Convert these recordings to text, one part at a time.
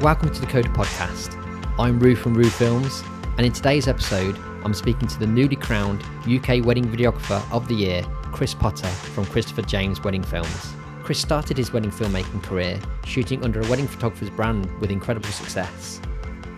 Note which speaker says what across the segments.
Speaker 1: Welcome to the Coda podcast. I'm Roo from Roo Films, and in today's episode, I'm speaking to the newly crowned UK Wedding Videographer of the Year, Chris Potter from Christopher James Wedding Films. Chris started his wedding filmmaking career shooting under a wedding photographer's brand with incredible success.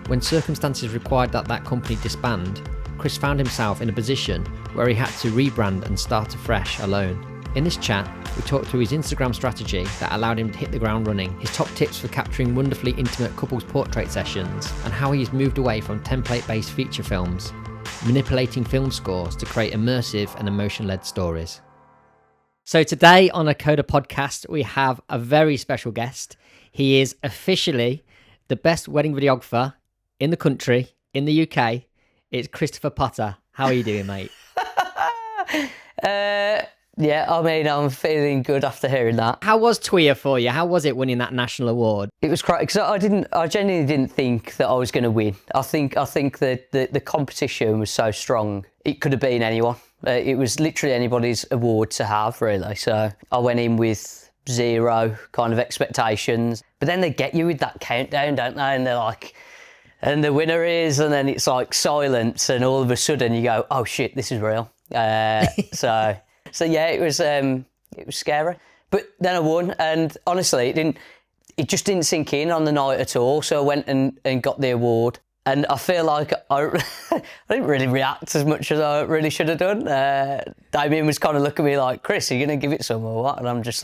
Speaker 1: When circumstances required that company disband, Chris found himself in a position where he had to rebrand and start afresh alone. In this chat, we talked through his Instagram strategy that allowed him to hit the ground running, his top tips for capturing wonderfully intimate couples portrait sessions, and how he's moved away from template-based feature films, manipulating film scores to create immersive and emotion-led stories. So today on a Coda podcast, we have a very special guest. He is officially the best wedding videographer in the country, in the UK. It's Christopher Potter. How are you doing, mate?
Speaker 2: Yeah, I mean, I'm feeling good after hearing that.
Speaker 1: How was TWIA for you? How was it winning that national award?
Speaker 2: It was great because I genuinely didn't think that I was going to win. I think that the competition was so strong. It could have been anyone. It was literally anybody's award to have, really. So I went in with zero kind of expectations. But then they get you with that countdown, don't they? And they're like, and the winner is, and then it's like silence, and all of a sudden you go, oh shit, this is real. So yeah, it was scary. But then I won, and honestly, it just didn't sink in on the night at all. So I went and got the award. And I feel like I didn't really react as much as I really should have done. Damien was kind of looking at me like, Chris, are you going to give it some or what? And I'm just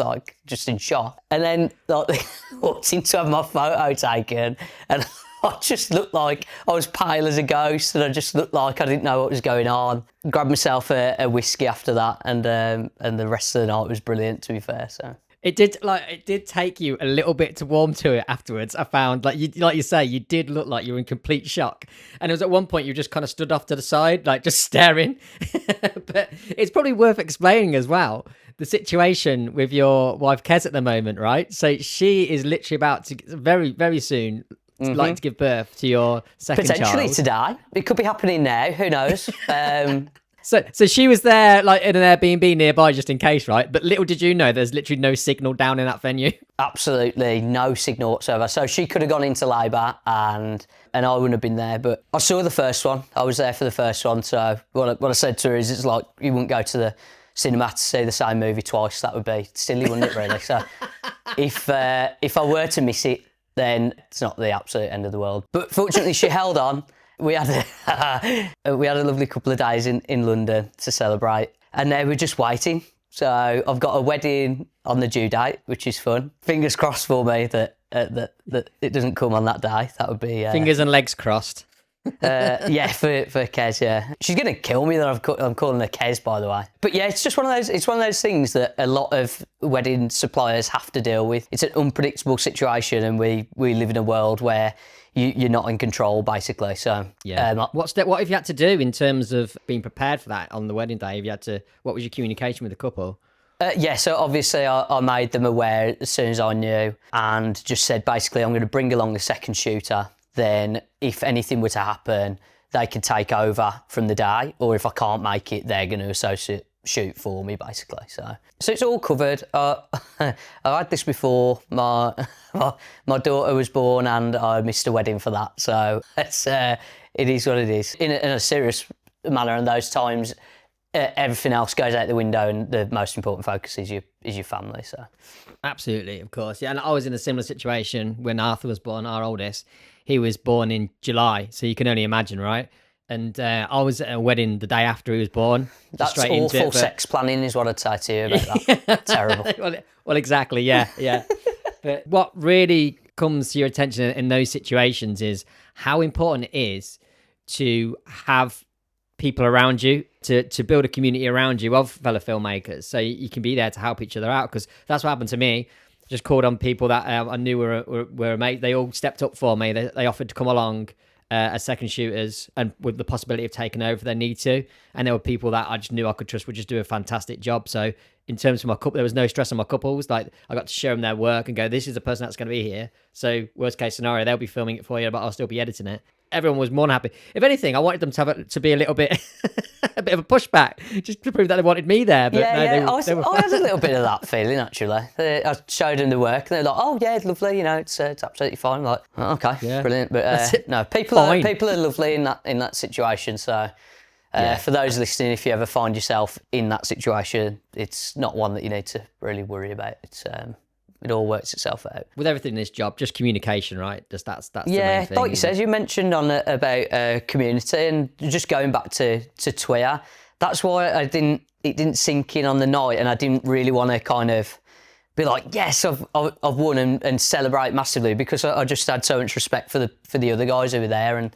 Speaker 2: in shock. And then they walked in to have my photo taken, and I just looked like I was pale as a ghost, and I just looked like I didn't know what was going on. Grabbed myself a whiskey after that, and the rest of the night was brilliant, to be fair. So. It
Speaker 1: did take you a little bit to warm to it afterwards. I found, like you say, you did look like you were in complete shock. And it was at one point you just kind of stood off to the side, like just staring. But it's probably worth explaining as well, the situation with your wife Kez at the moment, right? So she is literally about to, very, very soon, like to give birth to your second child.
Speaker 2: Potentially today. It could be happening now, who knows?
Speaker 1: So she was there, like in an Airbnb nearby, just in case, right? But little did you know, there's literally no signal down in that venue.
Speaker 2: Absolutely no signal whatsoever. So she could have gone into labour, and I wouldn't have been there. But I saw the first one. I was there for the first one. So what I said to her is, it's like you wouldn't go to the cinema to see the same movie twice. That would be silly, wouldn't it? Really. So if I were to miss it, then it's not the absolute end of the world. But fortunately, she held on. We had a lovely couple of days in London to celebrate, and now we're just waiting. So I've got a wedding on the due date, which is fun. Fingers crossed for me that it doesn't come on that day. That would be
Speaker 1: fingers and legs crossed.
Speaker 2: Yeah, for Kez. Yeah, she's gonna kill me that I'm calling her Kez, by the way. But yeah, it's just one of those. It's one of those things that a lot of wedding suppliers have to deal with. It's an unpredictable situation, and we live in a world where you're not in control, basically. So
Speaker 1: yeah, what have you had to do in terms of being prepared for that on the wedding day? What was your communication with the couple?
Speaker 2: Yeah, so obviously I made them aware as soon as I knew, and just said basically I'm going to bring along a second shooter. Then if anything were to happen, they can take over from the day, or if I can't make it, they're going to associate shoot for me, basically. So it's all covered. I had this before my daughter was born, and I missed a wedding for that. So it is what it is. In a serious manner, and those times, everything else goes out the window, and the most important focus is your family. So
Speaker 1: absolutely, of course, yeah. And I was in a similar situation when Arthur was born, our oldest. He was born in July, so you can only imagine, right? And I was at a wedding the day after he was born.
Speaker 2: That's awful sex planning is what I'd say to you about that. Terrible.
Speaker 1: Well, exactly, yeah. But what really comes to your attention in those situations is how important it is to have people around you, to build a community around you of fellow filmmakers, so you can be there to help each other out, because that's what happened to me. Just called on people that I knew were mates. They all stepped up for me. They offered to come along as second shooters, and with the possibility of taking over if they need to. And there were people that I just knew I could trust would just do a fantastic job. So in terms of my couple, there was no stress on my couples. Like, I got to show them their work and go, this is the person that's going to be here. So worst case scenario, they'll be filming it for you, but I'll still be editing it. everyone was more than happy. If anything, I wanted them to be a little bit, a bit of a pushback, just to prove that they wanted me there. But
Speaker 2: yeah,
Speaker 1: no,
Speaker 2: yeah.
Speaker 1: they were
Speaker 2: I had a little bit of that feeling actually. I showed them the work, and they're like, "Oh yeah, it's lovely. You know, it's absolutely fine." I'm like, oh, okay,
Speaker 1: Yeah.
Speaker 2: brilliant. But no, people are lovely in that situation. So. For those listening, if you ever find yourself in that situation, it's not one that you need to really worry about. It's it all works itself out.
Speaker 1: With everything in this job, just communication, right? Just that's the main thing.
Speaker 2: Like you said, you mentioned about community, and just going back to Twitter, that's why it didn't sink in on the night, and I didn't really want to kind of be like, yes, I've won and celebrate massively, because I just had so much respect for the other guys who were there. And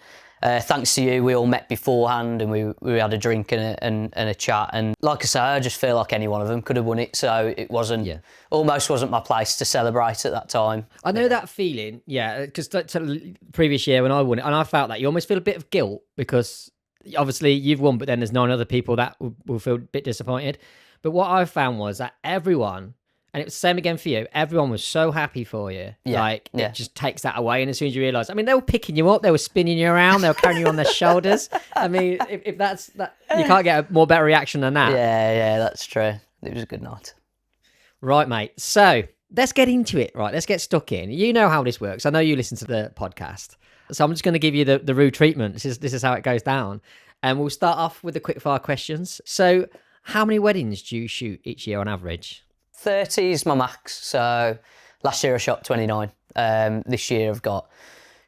Speaker 2: thanks to you, we all met beforehand, and we had a drink and a chat. And like I say, I just feel like any one of them could have won it. So it almost wasn't my place to celebrate at that time.
Speaker 1: I know that feeling, because the previous year when I won it, and I felt that you almost feel a bit of guilt, because obviously you've won, but then there's 9 other people that will feel a bit disappointed. But what I found was that everyone, and it was the same again for you, everyone was so happy for you. It just takes that away. And as soon as you realise, I mean, they were picking you up, they were spinning you around, they were carrying you on their shoulders. I mean, if that's that, you can't get a more better reaction than that.
Speaker 2: Yeah, that's true. It was a good night.
Speaker 1: Right, mate. So let's get into it, right? Let's get stuck in. You know how this works. I know you listen to the podcast. So I'm just going to give you the rude treatment. This is how it goes down. And we'll start off with the quickfire questions. So how many weddings do you shoot each year on average?
Speaker 2: 30 is my max. So last year I shot 29. This year I've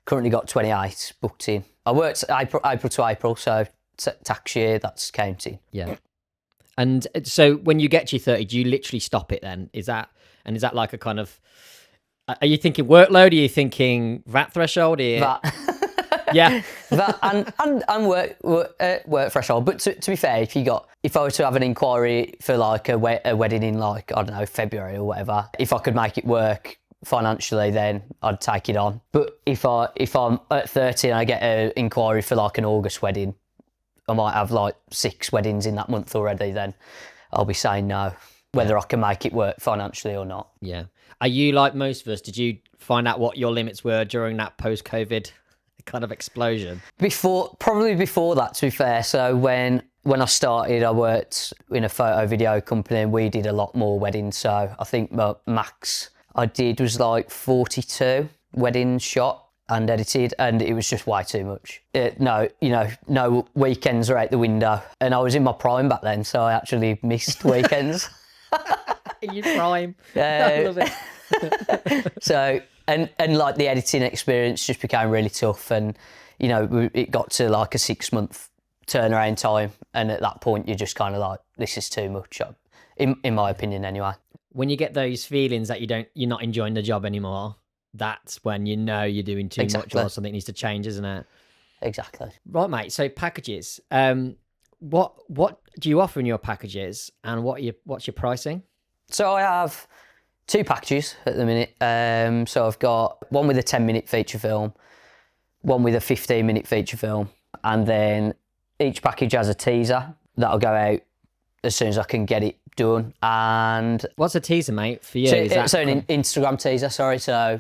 Speaker 2: currently got 28 booked in. I worked April to April, so tax year, that's counting.
Speaker 1: Yeah. And so when you get to your 30, do you literally stop it then? Is that like a kind of, are you thinking workload? Are you thinking VAT threshold?
Speaker 2: VAT.
Speaker 1: Yeah.
Speaker 2: VAT and work threshold. But to be fair, if I were to have an inquiry for like a wedding in like, I don't know, February or whatever, if I could make it work financially, then I'd take it on. But if I'm at 30 and I get an inquiry for like an August wedding, I might have like 6 weddings in that month already, then I'll be saying no, whether I can make it work financially or not.
Speaker 1: Yeah. Are you like most of us? Did you find out what your limits were during that post-COVID kind of explosion?
Speaker 2: Probably before that, to be fair. So when I started, I worked in a photo video company, and we did a lot more weddings. So I think my max I did was like 42 weddings shot and edited, and it was just way too much. No weekends are out the window, and I was in my prime back then, so I actually missed weekends.
Speaker 1: In your prime.
Speaker 2: I
Speaker 1: love it.
Speaker 2: So and like the editing experience just became really tough, and it got to like a 6-month turnaround time, and at that point you're just kind of like, this is too much, in my opinion anyway.
Speaker 1: When you get those feelings that you're not enjoying the job anymore, that's when you know you're doing too much, or something needs to change, isn't it?
Speaker 2: Exactly.
Speaker 1: Right, mate. So packages. What do you offer in your packages, and what's your pricing?
Speaker 2: So I have 2 packages at the minute. So I've got one with a 10-minute feature film, one with a 15-minute feature film, and then each package has a teaser that'll go out as soon as I can get it done. And
Speaker 1: what's a teaser, mate, for you?
Speaker 2: So an Instagram teaser, sorry. So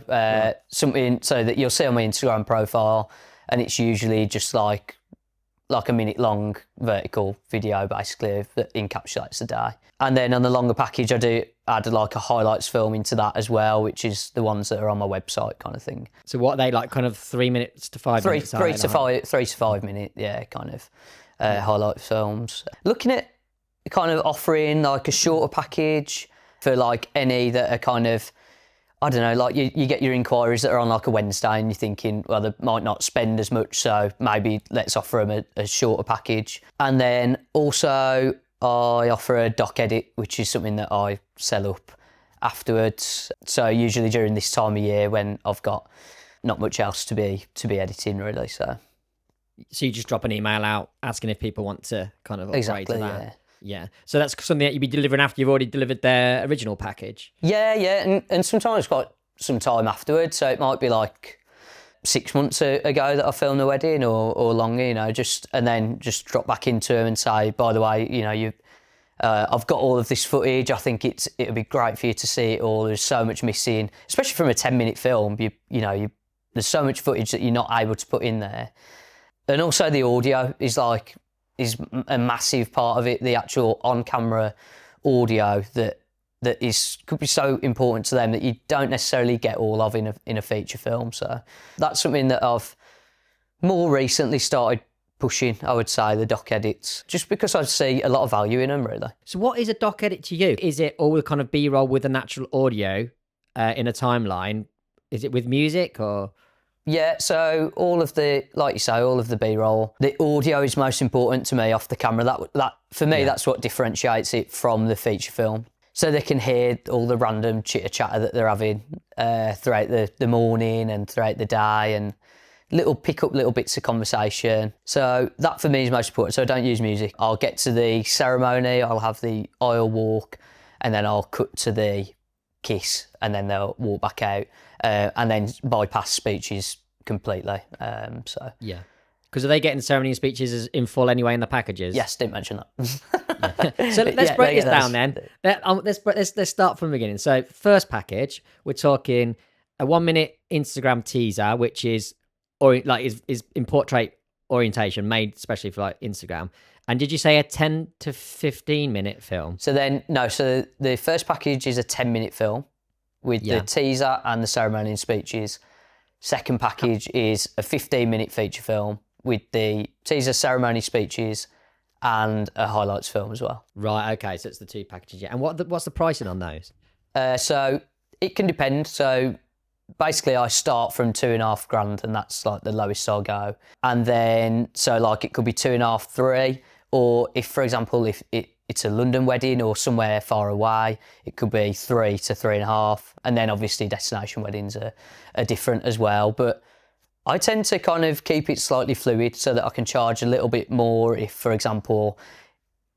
Speaker 2: something so that you'll see on my Instagram profile, and it's usually just like a minute-long vertical video, basically, that encapsulates the day. And then on the longer package, I do add like a highlights film into that as well, which is the ones that are on my website, kind of thing.
Speaker 1: So what are they, like, kind of 3 minutes to 5 minutes?
Speaker 2: 3 to 5 minute, kind of highlight films. Looking at kind of offering like a shorter package for like any that are kind of, I don't know, like you get your inquiries that are on like a Wednesday, and you're thinking, well, they might not spend as much, so maybe let's offer them a shorter package. And then also I offer a doc edit, which is something that I sell up afterwards. So usually during this time of year when I've got not much else to be editing, really. So
Speaker 1: you just drop an email out asking if people want to kind of upgrade to that. Yeah. So that's something that you'd be delivering after you've already delivered their original package? Yeah.
Speaker 2: And sometimes quite some time afterwards. So it might be like 6 months ago that I filmed the wedding or longer, and then just drop back into them and say, by the way, I've got all of this footage. I think it'd be great for you to see it all. There's so much missing, especially from a 10-minute film. You're there's so much footage that you're not able to put in there. And also the audio is a massive part of it, the actual on-camera audio that could be so important to them that you don't necessarily get all of in a feature film. So that's something that I've more recently started pushing, I would say, the doc edits, just because I see a lot of value in them, really.
Speaker 1: So what is a doc edit to you? Is it all the kind of B-roll with the natural audio in a timeline? Is it with music or...?
Speaker 2: Yeah, so all of the, like you say, all of the B-roll, the audio is most important to me off the camera. That for me, that's what differentiates it from the feature film. So they can hear all the random chitter-chatter that they're having throughout the morning and throughout the day, and pick up little bits of conversation. So that for me is most important. So I don't use music. I'll get to the ceremony, I'll have the aisle walk, and then I'll cut to the kiss, and then they'll walk back out. And then bypass speeches completely.
Speaker 1: Yeah, because are they getting ceremony and speeches in full anyway in the packages?
Speaker 2: Yes, didn't mention that.
Speaker 1: So let's break this down then. Let's start from the beginning. So first package, we're talking a 1 minute Instagram teaser, which is in portrait orientation, made especially for like Instagram. And did you say a 10 to 15 minute film?
Speaker 2: So the first package is a 10-minute film with the teaser and the ceremony and speeches. Second package is a 15-minute feature film with the teaser, ceremony, speeches, and a highlights film as well.
Speaker 1: Right, okay, so it's the two packages. Yeah. And what's the pricing on those?
Speaker 2: So it can depend. So basically I start from $2,500, and that's like the lowest I'll go. And then, so like it could be 2.5, 3, or if, for example, if it's a London wedding or somewhere far away, it could be 3 to 3.5. And then obviously destination weddings are different as well. But I tend to kind of keep it slightly fluid so that I can charge a little bit more if, for example,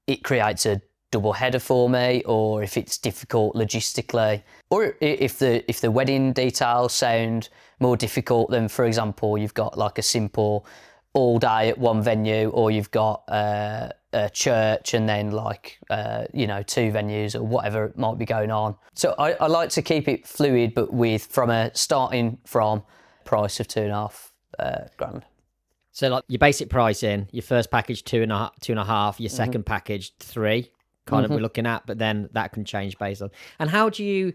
Speaker 2: it creates a double header for me, or if it's difficult logistically, or if the wedding details sound more difficult than, for example, you've got like a simple all day at one venue, or you've got a church and then like two venues or whatever it might be going on. So I like to keep it fluid, but starting from price of $2,500.
Speaker 1: So like your basic pricing, your first package 2.5, your second package 3, kind of we're looking at, but then that can change based on. And how do you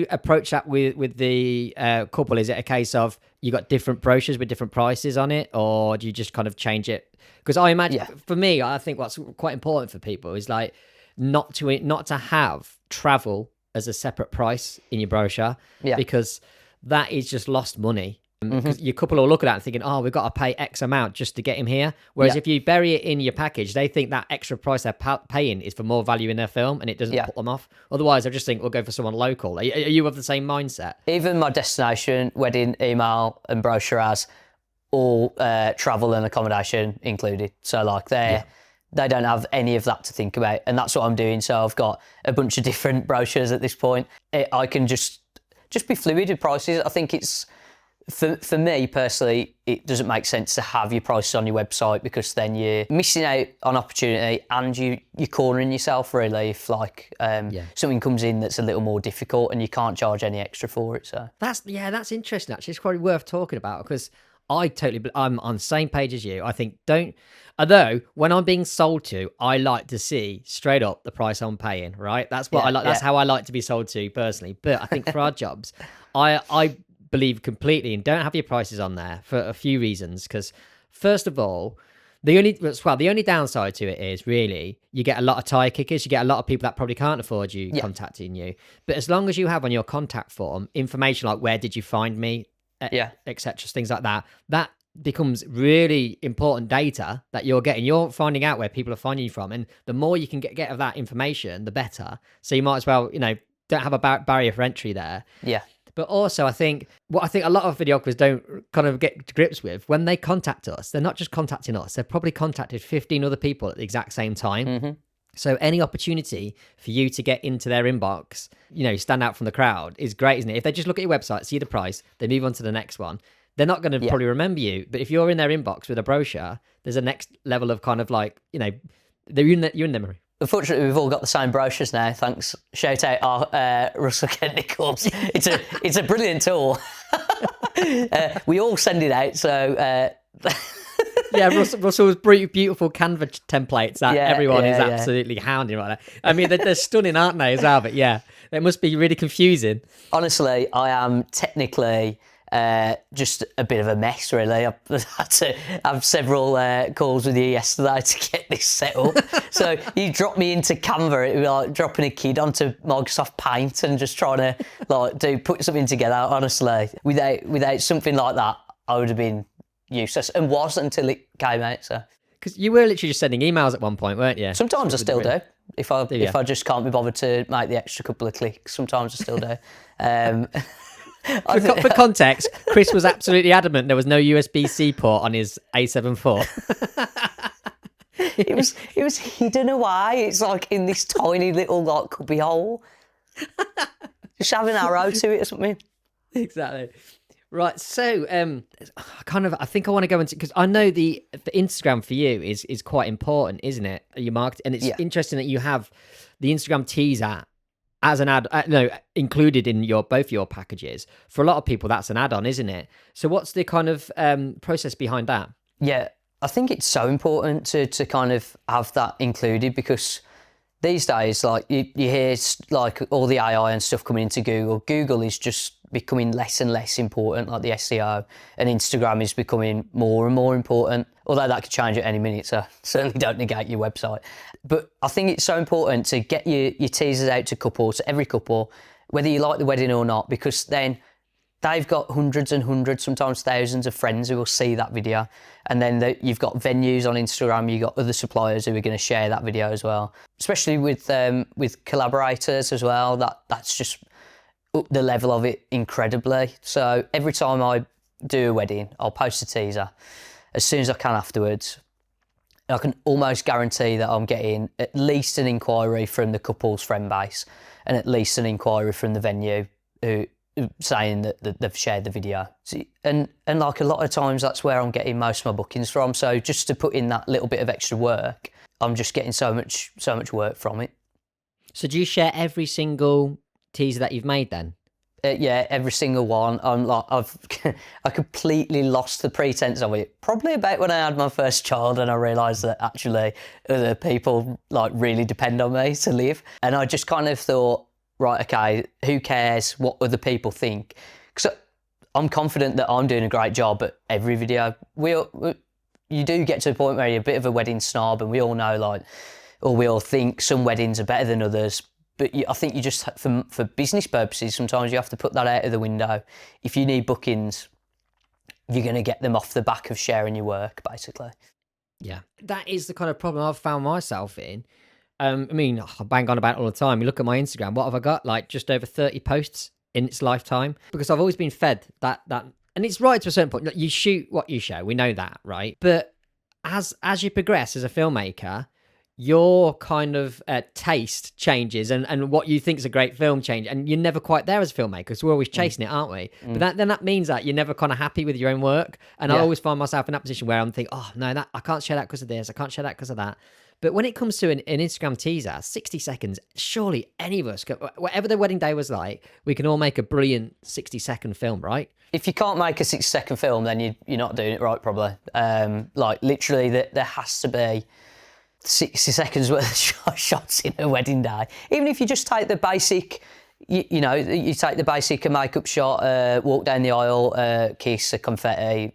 Speaker 1: approach that with the couple? Is it a case of you got different brochures with different prices on it, or do you just kind of change it? Because I imagine, for me, I think what's quite important for people is like not to have travel as a separate price in your brochure, because that is just lost money. Because your couple will look at that and thinking, oh, we've got to pay X amount just to get him here. Whereas if you bury it in your package, they think that extra price they're paying is for more value in their film, and it doesn't put them off. Otherwise, they'll just think, we'll go for someone local. Are you of the same mindset?
Speaker 2: Even my destination, wedding, email and brochure has all travel and accommodation included. So like they don't have any of that to think about. And that's what I'm doing. So I've got a bunch of different brochures at this point. I can just be fluid with prices. I think it's... For me personally, it doesn't make sense to have your prices on your website, because then you're missing out on opportunity and you're cornering yourself really if like something comes in that's a little more difficult and you can't charge any extra for it. So
Speaker 1: that's interesting actually. It's probably worth talking about, because I'm on the same page as you. I think although when I'm being sold to, I like to see straight up the price I'm paying, right? That's what I like. That's how I like to be sold to personally. But I think for our jobs, I believe completely and don't have your prices on there for a few reasons. Because first of all, the only downside to it is really you get a lot of tire kickers. You get a lot of people that probably can't afford you contacting you. But as long as you have on your contact form information like where did you find me, etc., things like that, that becomes really important data that you're getting. You're finding out where people are finding you from, and the more you can get of that information, the better. So you might as well, don't have a barrier for entry there.
Speaker 2: Yeah.
Speaker 1: But also, I think a lot of videographers don't kind of get to grips with, when they contact us, they're not just contacting us, they've probably contacted 15 other people at the exact same time. So any opportunity for you to get into their inbox, stand out from the crowd is great, isn't it? If they just look at your website, see the price, they move on to the next one, they're not going to probably remember you. But if you're in their inbox with a brochure, there's a next level of kind of like, you're in their memory.
Speaker 2: Unfortunately, we've all got the same brochures now. Thanks. Shout out our Russell Kent Nichols. It's a brilliant tool. We all send it out, so...
Speaker 1: Yeah, Russell's beautiful Canva templates that everyone is absolutely hounding right now. I mean, they're stunning, aren't they, as well? But yeah, it must be really confusing.
Speaker 2: Honestly, I am technically just a bit of a mess, really. I've had to have several calls with you yesterday to get this set up. So you drop me into Canva, it would be like dropping a kid onto Microsoft Paint and just trying to put something together. Honestly, without something like that, I would have been useless, and was until it came out. So
Speaker 1: because you were literally just sending emails at one point, weren't you?
Speaker 2: Sometimes I still do. If I just can't be bothered to make the extra couple of clicks, sometimes I still do.
Speaker 1: For context, Chris was absolutely adamant there was no USB-C port on his A7 IV.
Speaker 2: It was hidden away. It's like in this tiny little cubby hole. Just have an arrow to it or something.
Speaker 1: Exactly. Right, so I think I want to go into, because I know the Instagram for you is quite important, isn't it? Your marketing, and it's interesting that you have the Instagram teaser as an included in both your packages. For a lot of people, that's an add-on, isn't it? So what's the kind of process behind that?
Speaker 2: Yeah, I think it's so important to kind of have that included, because these days, like you hear like all the AI and stuff coming into Google. Google is just becoming less and less important, like the SEO, and Instagram is becoming more and more important, although that could change at any minute, so certainly don't negate your website. But I think it's so important to get your teasers out to couples, to every couple, whether you like the wedding or not, because then they've got hundreds and hundreds, sometimes thousands of friends who will see that video. And then you've got venues on Instagram, you've got other suppliers who are going to share that video as well. Especially with collaborators as well, that's just up the level of it incredibly. So every time I do a wedding, I'll post a teaser as soon as I can afterwards. I can almost guarantee that I'm getting at least an inquiry from the couple's friend base and at least an inquiry from the venue who saying that they've shared the video. And like a lot of times that's where I'm getting most of my bookings from. So just to put in that little bit of extra work, I'm just getting so much work from it.
Speaker 1: So do you share every single teaser that you've made then?
Speaker 2: Yeah, every single one. I completely lost the pretense of it. Probably about when I had my first child and I realised that actually other people like really depend on me to live. And I just kind of thought, right, okay, who cares what other people think? Because I'm confident that I'm doing a great job at every video. You do get to a point where you're a bit of a wedding snob, and we all know, or we all think some weddings are better than others. But I think you just, for business purposes, sometimes you have to put that out of the window. If you need bookings, you're going to get them off the back of sharing your work, basically.
Speaker 1: Yeah, that is the kind of problem I've found myself in. I mean, I bang on about it all the time. You look at my Instagram, what have I got? Like just over 30 posts in its lifetime, because I've always been fed that, and it's right to a certain point. You shoot what you show. We know that, right? But as you progress as a filmmaker, your kind of taste changes, and what you think is a great film change, and you're never quite there as a filmmaker, because we're always chasing it, aren't we? But then that means that you're never kind of happy with your own work, and I always find myself in that position where I'm thinking, oh no, that I can't share that because of this, I can't share that because of that. But when it comes to an Instagram teaser, 60 seconds, surely any of us, whatever the wedding day was like, we can all make a brilliant 60-second film, right?
Speaker 2: If you can't make a 60-second film, then you're not doing it right, probably. Like literally, there has to be 60 seconds worth of shots in a wedding day. Even if you just take the basic, you take the basic, a makeup shot, walk down the aisle, kiss, a confetti,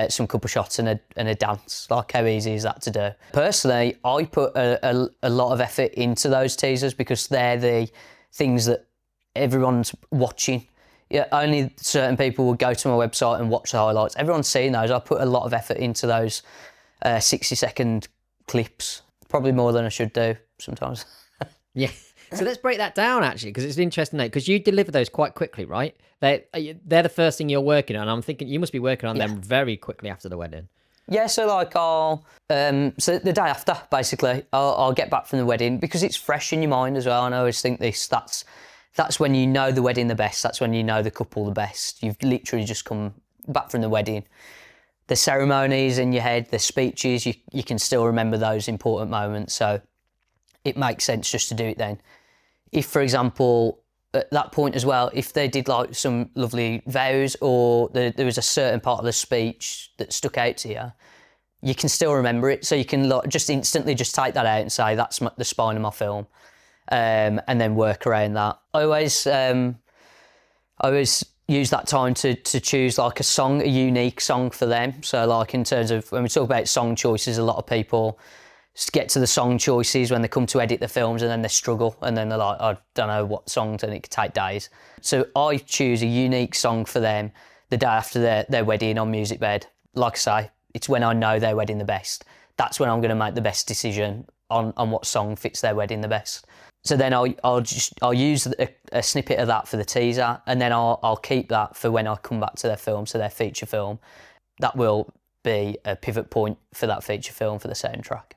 Speaker 2: some couple shots and a dance. Like, how easy is that to do? Personally, I put a lot of effort into those teasers because they're the things that everyone's watching. Yeah, only certain people will go to my website and watch the highlights. Everyone's seeing those. I put a lot of effort into those 60-second clips, probably more than I should do sometimes.
Speaker 1: Yeah. So let's break that down, actually, because it's interesting, because you deliver those quite quickly, right? They're the first thing you're working on. I'm thinking you must be working on them very quickly after the wedding.
Speaker 2: Yeah, so like so the day after, basically, I'll get back from the wedding because it's fresh in your mind as well. And I always think that's when you know the wedding the best. That's when you know the couple the best. You've literally just come back from the wedding. The ceremonies in your head, the speeches, you can still remember those important moments. So it makes sense just to do it then. If, for example, at that point as well, if they did like some lovely vows or there was a certain part of the speech that stuck out to you, you can still remember it. So you can like, just instantly just take that out and say, that's the spine of my film, and then work around that. I always use that time to choose like a unique song for them. So like in terms of when we talk about song choices, a lot of people get to the song choices when they come to edit the films and then they struggle and then they're like, I don't know what songs, and it could take days. So I choose a unique song for them the day after their wedding on Musicbed. Like I say, it's when I know their wedding the best. That's when I'm going to make the best decision on what song fits their wedding the best. So then I'll use a snippet of that for the teaser, and then I'll keep that for when I come back to their film, so their feature film. That will be a pivot point for that feature film for the soundtrack.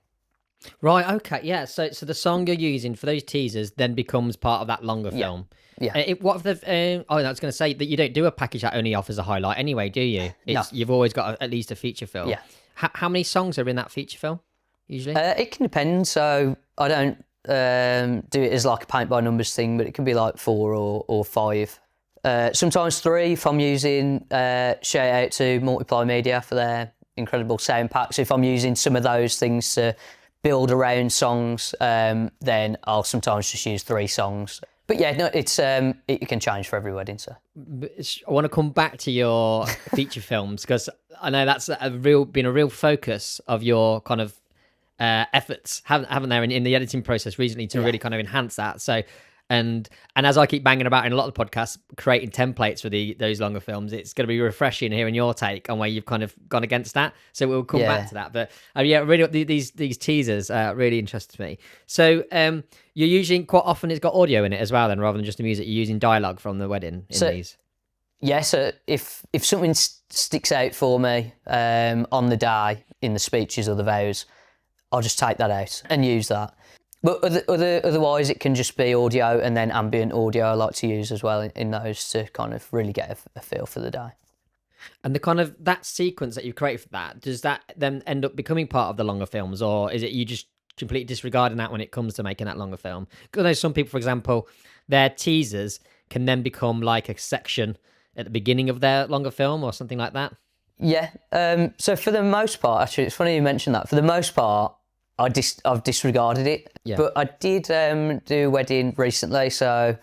Speaker 1: Right, okay, yeah. So the song you're using for those teasers then becomes part of that longer film.
Speaker 2: Yeah.
Speaker 1: What if I was going to say that you don't do a package that only offers a highlight anyway, do you?
Speaker 2: No.
Speaker 1: You've always got at least a feature film.
Speaker 2: Yeah.
Speaker 1: How many songs are in that feature film, usually?
Speaker 2: It can depend. So I don't do it as like a paint by numbers thing, but it can be like 4 or 5. Sometimes 3 if I'm using, shout out to Multiply Media for their incredible sound packs. If I'm using some of those things to build around songs, then I'll sometimes just use 3 songs. But yeah, no, it's it can change for every wedding. So
Speaker 1: I want to come back to your feature films because I know that's been a real focus of your kind of efforts, haven't there, in the editing process recently to really kind of enhance that. So, and as I keep banging about in a lot of the podcasts, creating templates for those longer films, it's going to be refreshing hearing your take on where you've kind of gone against that. So we'll come back to that. But really, these teasers really interested me. So you're using, quite often it's got audio in it as well, then, rather than just the music. You're using dialogue from the wedding in these.
Speaker 2: Yeah, so if something sticks out for me on the day in the speeches or the vows, I'll just take that out and use that. But otherwise, it can just be audio and then ambient audio I like to use as well in those to kind of really get a feel for the day.
Speaker 1: And the kind of that sequence that you've created for that, does that then end up becoming part of the longer films, or is it you just completely disregarding that when it comes to making that longer film? Because I know some people, for example, their teasers can then become like a section at the beginning of their longer film or something like that.
Speaker 2: Yeah. So for the most part, actually, it's funny you mentioned that. For the most part, I've disregarded it. Yeah. But I did do a wedding recently. So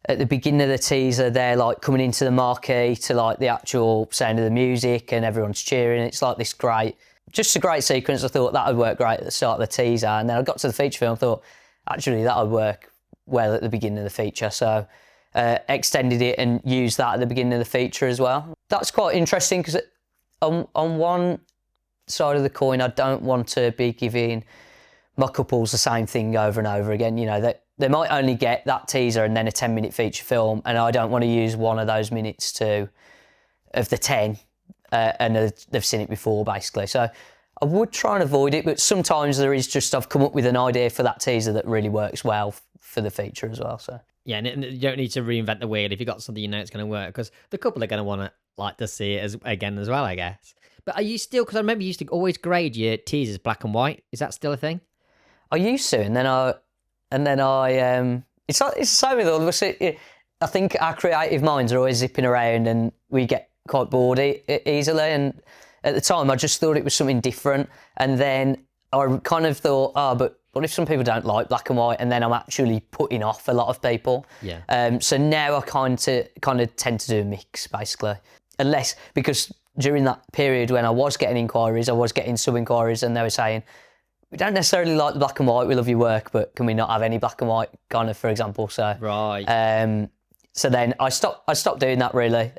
Speaker 2: at the beginning of the teaser, they're like coming into the marquee to like the actual sound of the music and everyone's cheering. It's like this just a great sequence. I thought that would work great at the start of the teaser. And then I got to the feature film and thought, actually, that would work well at the beginning of the feature. So extended it and used that at the beginning of the feature as well. That's quite interesting because on one side of the coin, I don't want to be giving my couples the same thing over and over again. You know, that they might only get that teaser and then a 10-minute feature film, and I don't want to use one of those minutes of the 10, and they've seen it before, basically. So I would try and avoid it, but sometimes there is just, I've come up with an idea for that teaser that really works well for the feature as well. So
Speaker 1: yeah, and you don't need to reinvent the wheel if you've got something you know it's going to work, because the couple are going to want to like to see it again as well, I guess. But are you still, because I remember you used to always grade your teasers black and white. Is that still a thing?
Speaker 2: I used to, and then I it's the same with all of us. I think our creative minds are always zipping around and we get quite bored easily. And at the time, I just thought it was something different. And then I kind of thought, but what if some people don't like black and white? And then I'm actually putting off a lot of people.
Speaker 1: Yeah.
Speaker 2: So now I kind of tend to do a mix, basically. Because during that period when I was getting inquiries, I was getting sub-inquiries, and they were saying, we don't necessarily like the black and white, we love your work, but can we not have any black and white, kind of, for example. So
Speaker 1: right.
Speaker 2: So then I stopped doing that, really,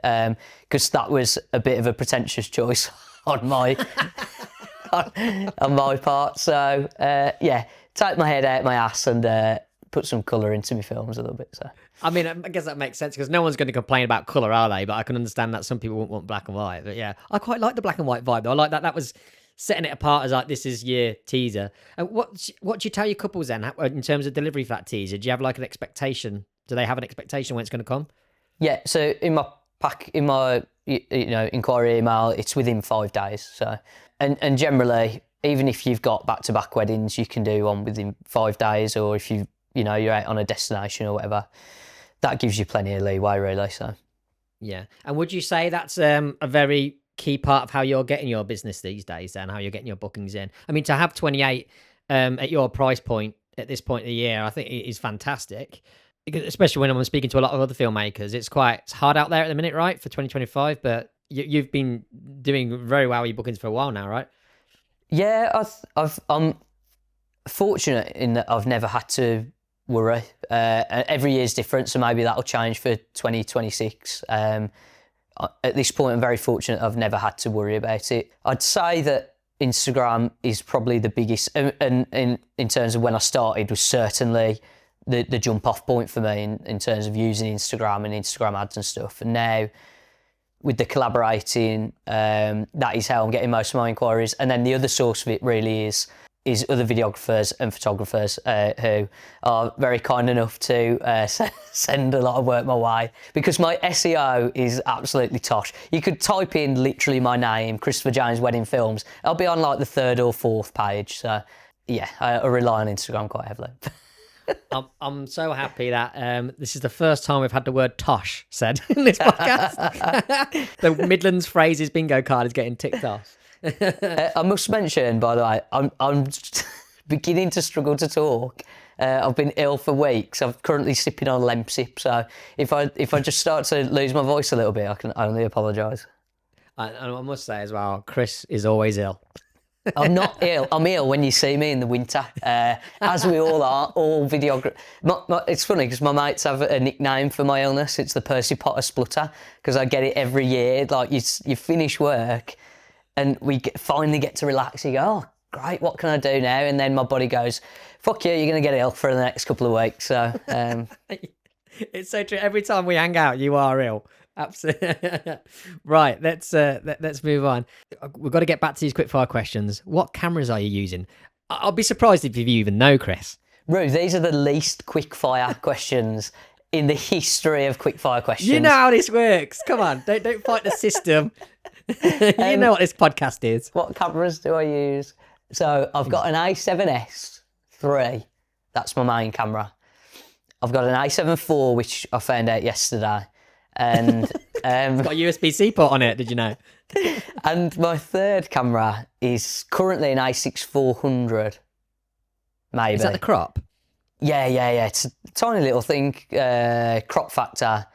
Speaker 2: because that was a bit of a pretentious choice on my on my part. So yeah, take my head out my ass and put some colour into my films a little bit. So
Speaker 1: I mean, I guess that makes sense because no one's going to complain about colour, are they? But I can understand that some people won't want black and white. But yeah, I quite like the black and white vibe, though. I like that. That was setting it apart as like, this is your teaser. And what do you tell your couples then in terms of delivery for that teaser? Do you have like an expectation? Do they have an expectation when it's going to come?
Speaker 2: Yeah. So in my inquiry email, it's within 5 days. So and generally, even if you've got back-to-back weddings, you can do one within 5 days, or if you're out on a destination or whatever, that gives you plenty of leeway, really. So
Speaker 1: Yeah. And would you say that's a very key part of how you're getting your business these days and how you're getting your bookings in? I mean, to have 28 at your price point at this point of the year, I think it is fantastic. Because especially when I'm speaking to a lot of other filmmakers, it's hard out there at the minute, right, for 2025. But you've been doing very well with your bookings for a while now, right?
Speaker 2: yeah, I'm fortunate in that I've never had to worry. Every year's different, so maybe that'll change for 2026. At this point, I'm very fortunate I've never had to worry about it. I'd say that Instagram is probably the biggest, and in terms of when I started, was certainly the jump off point for me in terms of using Instagram and Instagram ads and stuff. And now with the collaborating, that is how I'm getting most of my inquiries. And then the other source of it really is other videographers and photographers who are very kind enough to send a lot of work my way, because my SEO is absolutely tosh. You could type in literally my name, Christopher James Wedding Films. I'll be on like the 3rd or 4th page. So yeah, I rely on Instagram quite heavily.
Speaker 1: I'm so happy that this is the first time we've had the word tosh said in this podcast. The Midlands phrases bingo card is getting ticked off.
Speaker 2: I must mention, by the way, I'm beginning to struggle to talk. I've been ill for weeks. I'm currently sipping on Lemsip, so if I just start to lose my voice a little bit, I can only apologise.
Speaker 1: I must say as well, Chris is always ill.
Speaker 2: I'm not ill. I'm ill when you see me in the winter, as we all are. All videographers. It's funny because my mates have a nickname for my illness. It's the Percy Potter splutter, because I get it every year. Like you finish work, and finally get to relax. You go, oh, great, what can I do now? And then my body goes, fuck you, you're going to get ill for the next couple of weeks. So
Speaker 1: it's so true. Every time we hang out, you are ill. Absolutely. Right, let's move on. We've got to get back to these quickfire questions. What cameras are you using? I'll be surprised if you even know, Chris.
Speaker 2: Roo, these are the least quickfire questions in the history of quickfire questions.
Speaker 1: You know how this works. Come on, don't fight the system. You know what this podcast is.
Speaker 2: What cameras do I use? So I've got an A7S III. That's my main camera. I've got an A7 IV, which I found out yesterday. And
Speaker 1: it's got a USB-C port on it, did you know?
Speaker 2: And my third camera is currently an A6 400. Maybe.
Speaker 1: Is that the crop?
Speaker 2: Yeah. It's a tiny little thing, crop factor.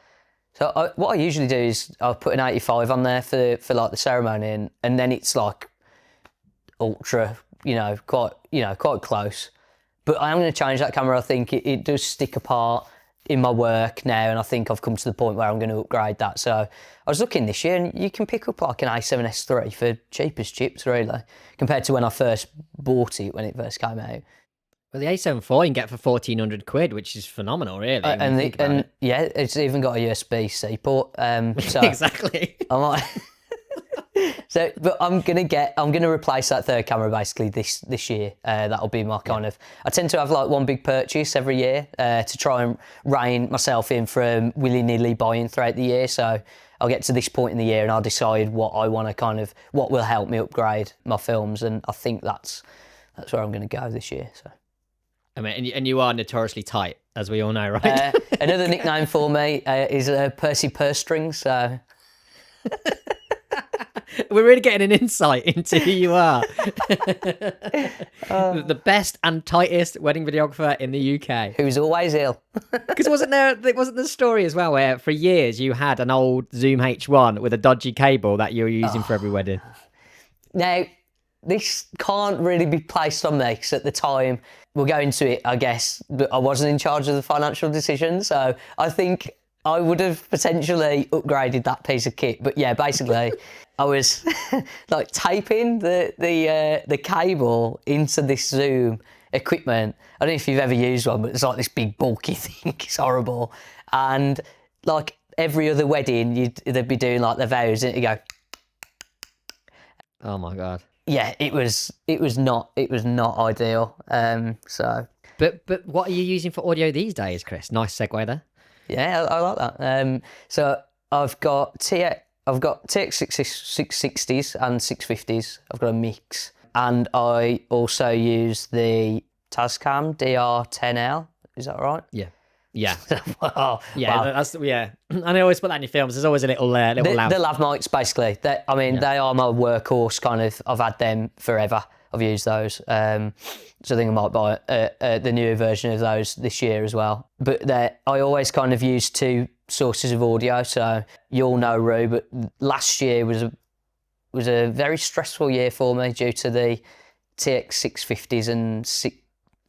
Speaker 2: So what I usually do is I'll put an 85 on there for like the ceremony, and then it's like ultra, quite close. But I am going to change that camera. I think it does stick apart in my work now, and I think I've come to the point where I'm going to upgrade that. So I was looking this year, and you can pick up like an A7S III for cheap as chips, really, compared to when I first bought it, when it first came out.
Speaker 1: Well, the A7 IV you can get for 1,400 quid, which is phenomenal, really.
Speaker 2: Yeah, it's even got a USB-C port. So
Speaker 1: exactly.
Speaker 2: I might. So, but I'm gonna replace that third camera basically this year. That'll be my kind of. I tend to have like one big purchase every year to try and rein myself in from willy-nilly buying throughout the year. So I'll get to this point in the year and I'll decide what I want to what will help me upgrade my films, and I think that's where I'm going to go this year. So.
Speaker 1: I mean, and you are notoriously tight, as we all know, right?
Speaker 2: Another nickname for me is Percy Purse Strings. So.
Speaker 1: We're really getting an insight into who you are. The best and tightest wedding videographer in the UK.
Speaker 2: Who's always ill.
Speaker 1: Because wasn't the story as well where for years you had an old Zoom H1 with a dodgy cable that you were using for every wedding?
Speaker 2: Now, this can't really be placed on me because at the time, we'll go into it, I guess, but I wasn't in charge of the financial decision. So I think I would have potentially upgraded that piece of kit. But yeah, basically, I was like taping the cable into this Zoom equipment. I don't know if you've ever used one, but it's like this big bulky thing. It's horrible. And like every other wedding, they'd be doing like the vows, and you go.
Speaker 1: Oh my God.
Speaker 2: Yeah, it was not ideal. So.
Speaker 1: But what are you using for audio these days, Chris? Nice segue there.
Speaker 2: Yeah, I like that. So I've got TX650s and 650s. I've got a mix, and I also use the Tascam DR10L. Is that right?
Speaker 1: Yeah. Yeah.
Speaker 2: Wow.
Speaker 1: Yeah,
Speaker 2: Wow.
Speaker 1: that's yeah. And I always put that in your films. There's always a little lav.
Speaker 2: The lav mics, basically. They are my workhorse. Kind of. I've had them forever. I've used those. So I think I might buy the newer version of those this year as well. But I always kind of use two sources of audio. So you'll know, Roo, but last year was a very stressful year for me due to the TX650s and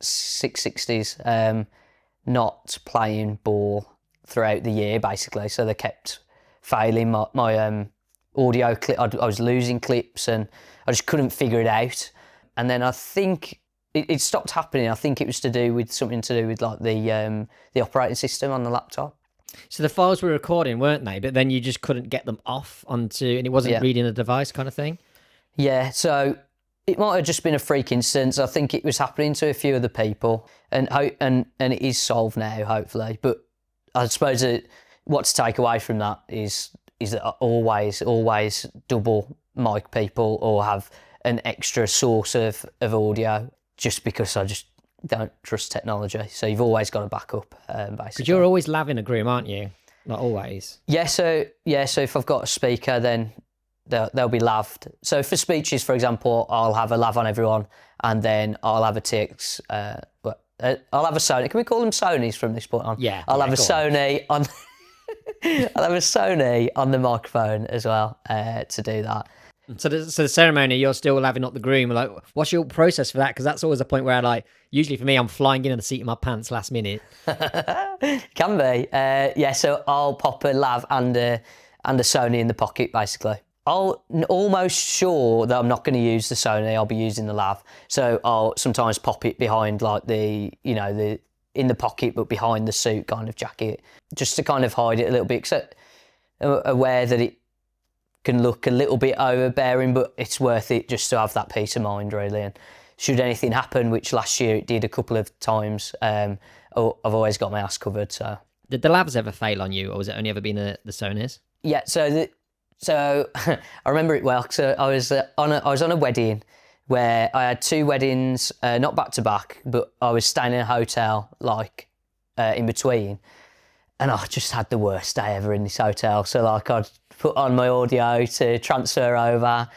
Speaker 2: 660s not playing ball throughout the year, basically. So they kept failing my audio clip. I was losing clips and I just couldn't figure it out. And then I think it stopped happening. I think it was something to do with like the operating system on the laptop.
Speaker 1: So the files were recording, weren't they? But then you just couldn't get them off onto, and it wasn't reading the device kind of thing?
Speaker 2: Yeah, so it might have just been a freak instance. I think it was happening to a few other people, and it is solved now, hopefully. But I suppose what to take away from that is that I always double mic people or have an extra source of audio, just because I just don't trust technology. So you've always got a backup, basically.
Speaker 1: Because you're always laving a groom, aren't you? Not always.
Speaker 2: Yeah. So if I've got a speaker, then they'll be laved. So for speeches, for example, I'll have a lav on everyone, and then I'll have a TX. I'll have a Sony. Can we call them Sonys from this point on?
Speaker 1: Yeah.
Speaker 2: I'll have a Sony on. I'll have a Sony on the microphone as well to do that.
Speaker 1: So the ceremony, you're still laving up the groom. Like, what's your process for that? Because that's always a point where usually for me, I'm flying in the seat of my pants last minute.
Speaker 2: Can be. So I'll pop a lav and a Sony in the pocket, basically. I'll almost sure that I'm not going to use the Sony. I'll be using the lav. So I'll sometimes pop it behind in the pocket, but behind the suit kind of jacket, just to kind of hide it a little bit. So aware that it can look a little bit overbearing, but it's worth it just to have that peace of mind, really. And should anything happen, which last year it did a couple of times, I've always got my ass covered. So
Speaker 1: did the lavs ever fail on you, or was it only ever been the Sonys?
Speaker 2: Yeah. So I remember it well. So I was on a wedding where I had two weddings, not back to back, but I was staying in a hotel in between, and I just had the worst day ever in this hotel. So I'd put on my audio to transfer over,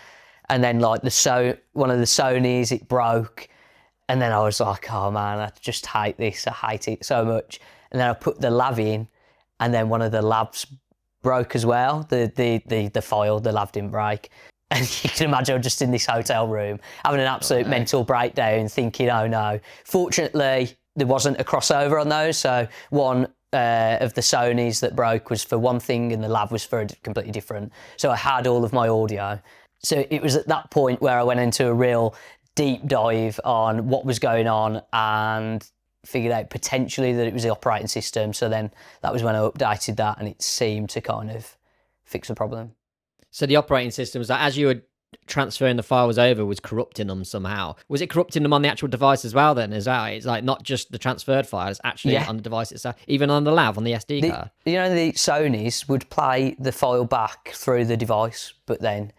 Speaker 2: and then one of the Sonys, it broke, and then I was like, oh man, I just hate this. I hate it so much. And then I put the lav in, and then one of the lavs broke as well. The file, the lav didn't break. And you can imagine I'm just in this hotel room having an absolute mental breakdown, thinking, oh no. Fortunately, there wasn't a crossover on those. So one of the Sonys that broke was for one thing and the lav was for a completely different. So I had all of my audio. So it was at that point where I went into a real deep dive on what was going on and figured out potentially that it was the operating system. So then that was when I updated that, and it seemed to kind of fix the problem.
Speaker 1: So the operating system was as you were transferring the files over, was corrupting them somehow. Was it corrupting them on the actual device as well then? It's not just the transferred files, actually on the device itself, even on the lav, on the SD card?
Speaker 2: The Sonys would play the file back through the device, but then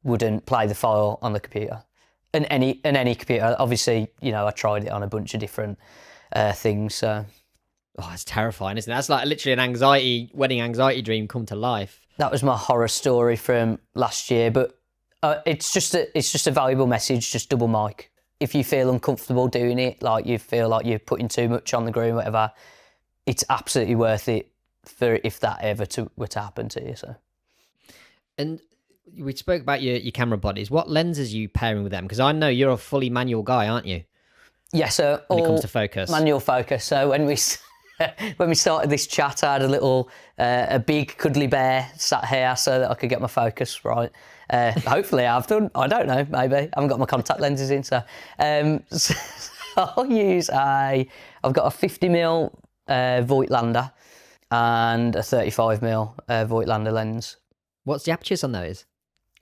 Speaker 2: wouldn't play the file on the computer. And any computer, obviously, I tried it on a bunch of different things. So.
Speaker 1: Oh, it's terrifying, isn't it? That's literally an wedding anxiety dream come to life.
Speaker 2: That was my horror story from last year, but it's just a valuable message. Just double mic. If you feel uncomfortable doing it, you feel like you're putting too much on the groom, whatever, it's absolutely worth it for if that ever were to happen to you. So. And
Speaker 1: we spoke about your camera bodies. What lenses are you pairing with them? Because I know you're a fully manual guy, aren't you?
Speaker 2: Yeah. So
Speaker 1: when it comes to focus,
Speaker 2: manual focus. So when we started this chat, I had a big cuddly bear sat here so that I could get my focus right. Hopefully I've done. I don't know. Maybe I haven't got my contact lenses in. So, so I'll use I've got a 50mm Voigtlander and a 35mm Voigtlander lens.
Speaker 1: What's the apertures on those?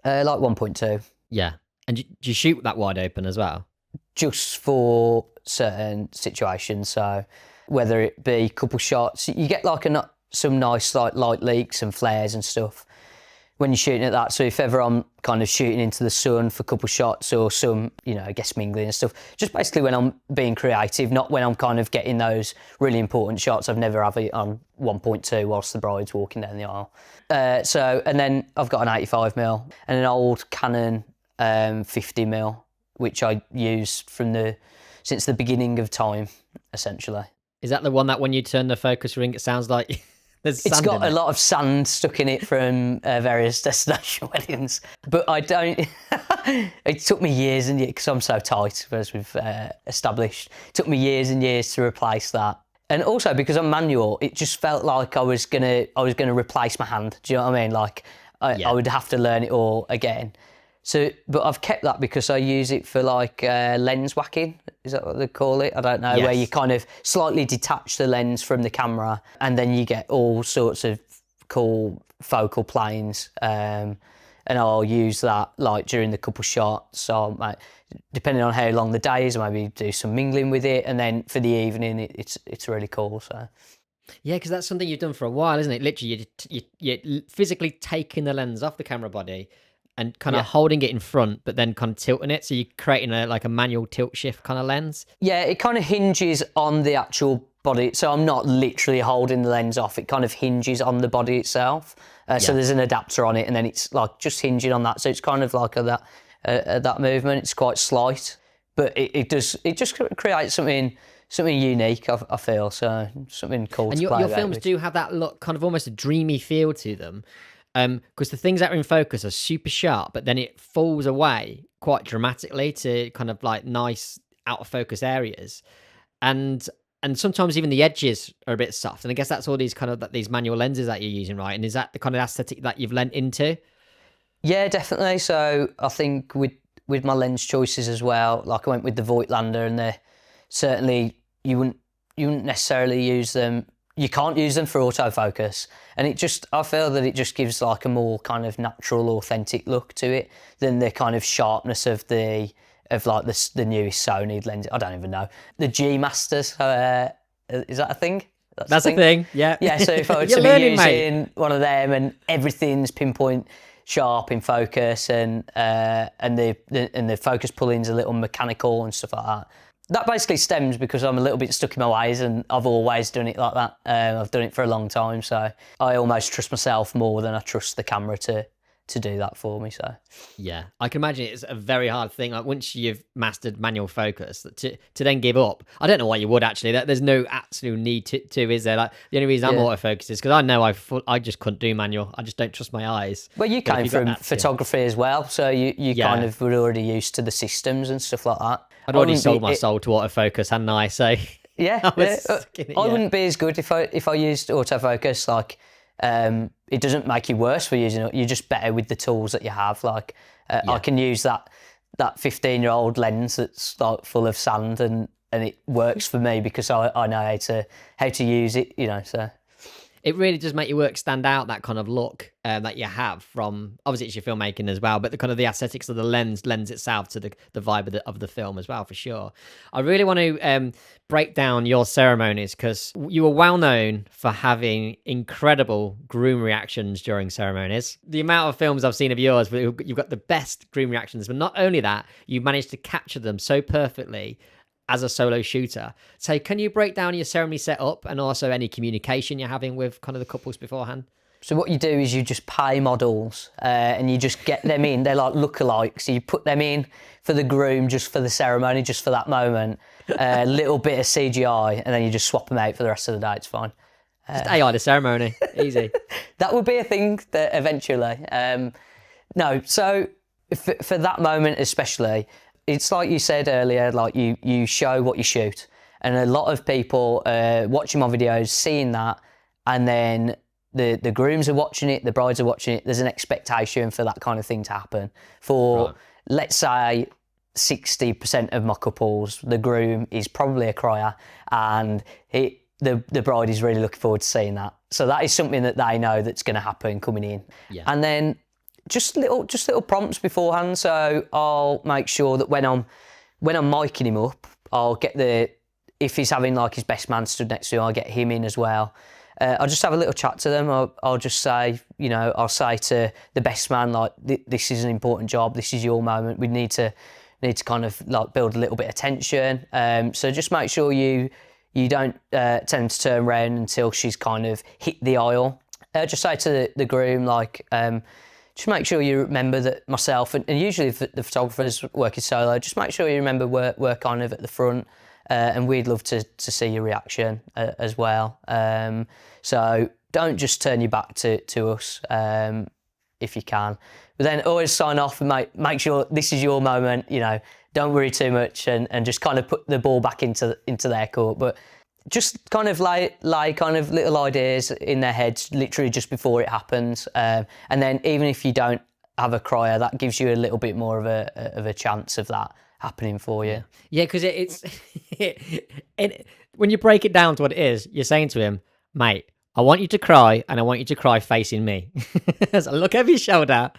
Speaker 2: 1.2.
Speaker 1: Yeah. And do you shoot that wide open as well?
Speaker 2: Just for certain situations. So whether it be couple shots, you get some nice light leaks and flares and stuff when you're shooting at that. So if ever I'm kind of shooting into the sun for a couple shots or some, I guess mingling and stuff, just basically when I'm being creative, not when I'm kind of getting those really important shots. I've never have it on 1.2 whilst the bride's walking down the aisle. And then I've got an 85mm and an old Canon 50mm, which I use since the beginning of time, essentially.
Speaker 1: Is that the one that when you turn the focus ring, it sounds like there's sand
Speaker 2: It's got
Speaker 1: in
Speaker 2: a lot of sand stuck in it from various destination weddings. But I don't... It took me years and years, because I'm so tight, as we've established. It took me years and years to replace that. And also, because I'm manual, it just felt like I was gonna replace my hand. Do you know what I mean? Like, I would have to learn it all again. So, but I've kept that because I use it for like lens whacking. Is that what they call it? I don't know. Yes. Where you kind of slightly detach the lens from the camera, and then you get all sorts of cool focal planes. And I'll use that like during the couple shots. So, depending on how long the day is, maybe do some mingling with it, and then for the evening, it's really cool. So.
Speaker 1: Yeah, because that's something you've done for a while, isn't it? Literally, you're physically taking the lens off the camera body and kind of holding it in front, but then kind of tilting it. So you're creating a manual tilt shift kind of lens. Yeah,
Speaker 2: it kind of hinges on the actual body. So I'm not literally holding the lens off. It kind of hinges on the body itself. So there's an adapter on it, and then it's like just hinging on that. So it's kind of like that movement. It's quite slight, but it just creates something unique, I feel. So something cool.
Speaker 1: And your films do have that look, kind of almost a dreamy feel to them. Because the things that are in focus are super sharp, but then it falls away quite dramatically to kind of like nice out of focus areas, and sometimes even the edges are a bit soft. And I guess that's all these kind of these manual lenses that you're using, right? And is that the kind of aesthetic that you've lent into?
Speaker 2: Yeah, definitely. So I think with my lens choices as well, like I went with the Voigtlander, and they're certainly you wouldn't necessarily use them. You can't use them for autofocus, and I feel that it just gives like a more kind of natural, authentic look to it than the kind of sharpness of the newest Sony lens. I don't even know. The G Masters, is that a thing?
Speaker 1: That's a thing. Yeah.
Speaker 2: Yeah. So if I were to be using one of them and everything's pinpoint sharp in focus, and the focus pulling's a little mechanical and stuff like that. That basically stems because I'm a little bit stuck in my ways, and I've always done it like that. I've done it for a long time, so I almost trust myself more than I trust the camera to do that for me. So
Speaker 1: yeah, I can imagine it's a very hard thing. Like once you've mastered manual focus, to then give up. I don't know why you would actually. There's no absolute need to, is there? Like the only reason I'm autofocus is because I know I just couldn't do manual. I just don't trust my eyes.
Speaker 2: Well, you came from photography as well, so you kind of were already used to the systems and stuff like that.
Speaker 1: I'd already sold my soul to autofocus, hadn't I? So
Speaker 2: I wouldn't be as good if I used autofocus. Like it doesn't make you worse for using it. You're just better with the tools that you have. Like I can use that 15-year-old lens that's like full of sand, and it works for me because I know how to use it. So.
Speaker 1: It really does make your work stand out, that kind of look that you have from, obviously it's your filmmaking as well, but the kind of the aesthetics of the lens lends itself to the vibe of the film as well, for sure. I really want to break down your ceremonies, because you were well known for having incredible groom reactions during ceremonies. The amount of films I've seen of yours, you've got the best groom reactions, but not only that, you managed to capture them so perfectly as a solo shooter. So can you break down your ceremony setup and also any communication you're having with kind of the couples beforehand?
Speaker 2: So what you do is you just pay models and you just get them in. They're like lookalikes. So you put them in for the groom, just for the ceremony, just for that moment. A little bit of CGI, and then you just swap them out for the rest of the day. It's fine.
Speaker 1: Just AI the ceremony. Easy.
Speaker 2: That would be a thing that eventually. No, so for that moment especially, it's like you said earlier, like you show what you shoot. And a lot of people watching my videos, seeing that, and then the grooms are watching it, the brides are watching it. There's an expectation for that kind of thing to happen. Let's say 60% of my couples, the groom is probably a crier, and the bride is really looking forward to seeing that. So that is something that they know that's going to happen coming in. Yeah. And then just little prompts beforehand. So I'll make sure that when I'm micing him up, I'll get if he's having like his best man stood next to him, I'll get him in as well. I'll just have a little chat to them. I'll just say, I'll say to the best man, like, this is an important job. This is your moment. We need to kind of like build a little bit of tension. So just make sure you don't tend to turn around until she's kind of hit the aisle. Just say to the groom, like, just make sure you remember that myself, and usually if the photographer's working solo, just make sure you remember we're kind of at the front, and we'd love to see your reaction as well. So don't just turn your back to us if you can. But then always sign off and make sure this is your moment, don't worry too much, and just kind of put the ball back into their court. But just kind of lay kind of little ideas in their heads literally just before it happens. And then even if you don't have a crier, that gives you a little bit more of a chance of that happening for you.
Speaker 1: Yeah, because it's when you break it down to what it is, you're saying to him, mate, I want you to cry, and I want you to cry facing me. So look over your shoulder,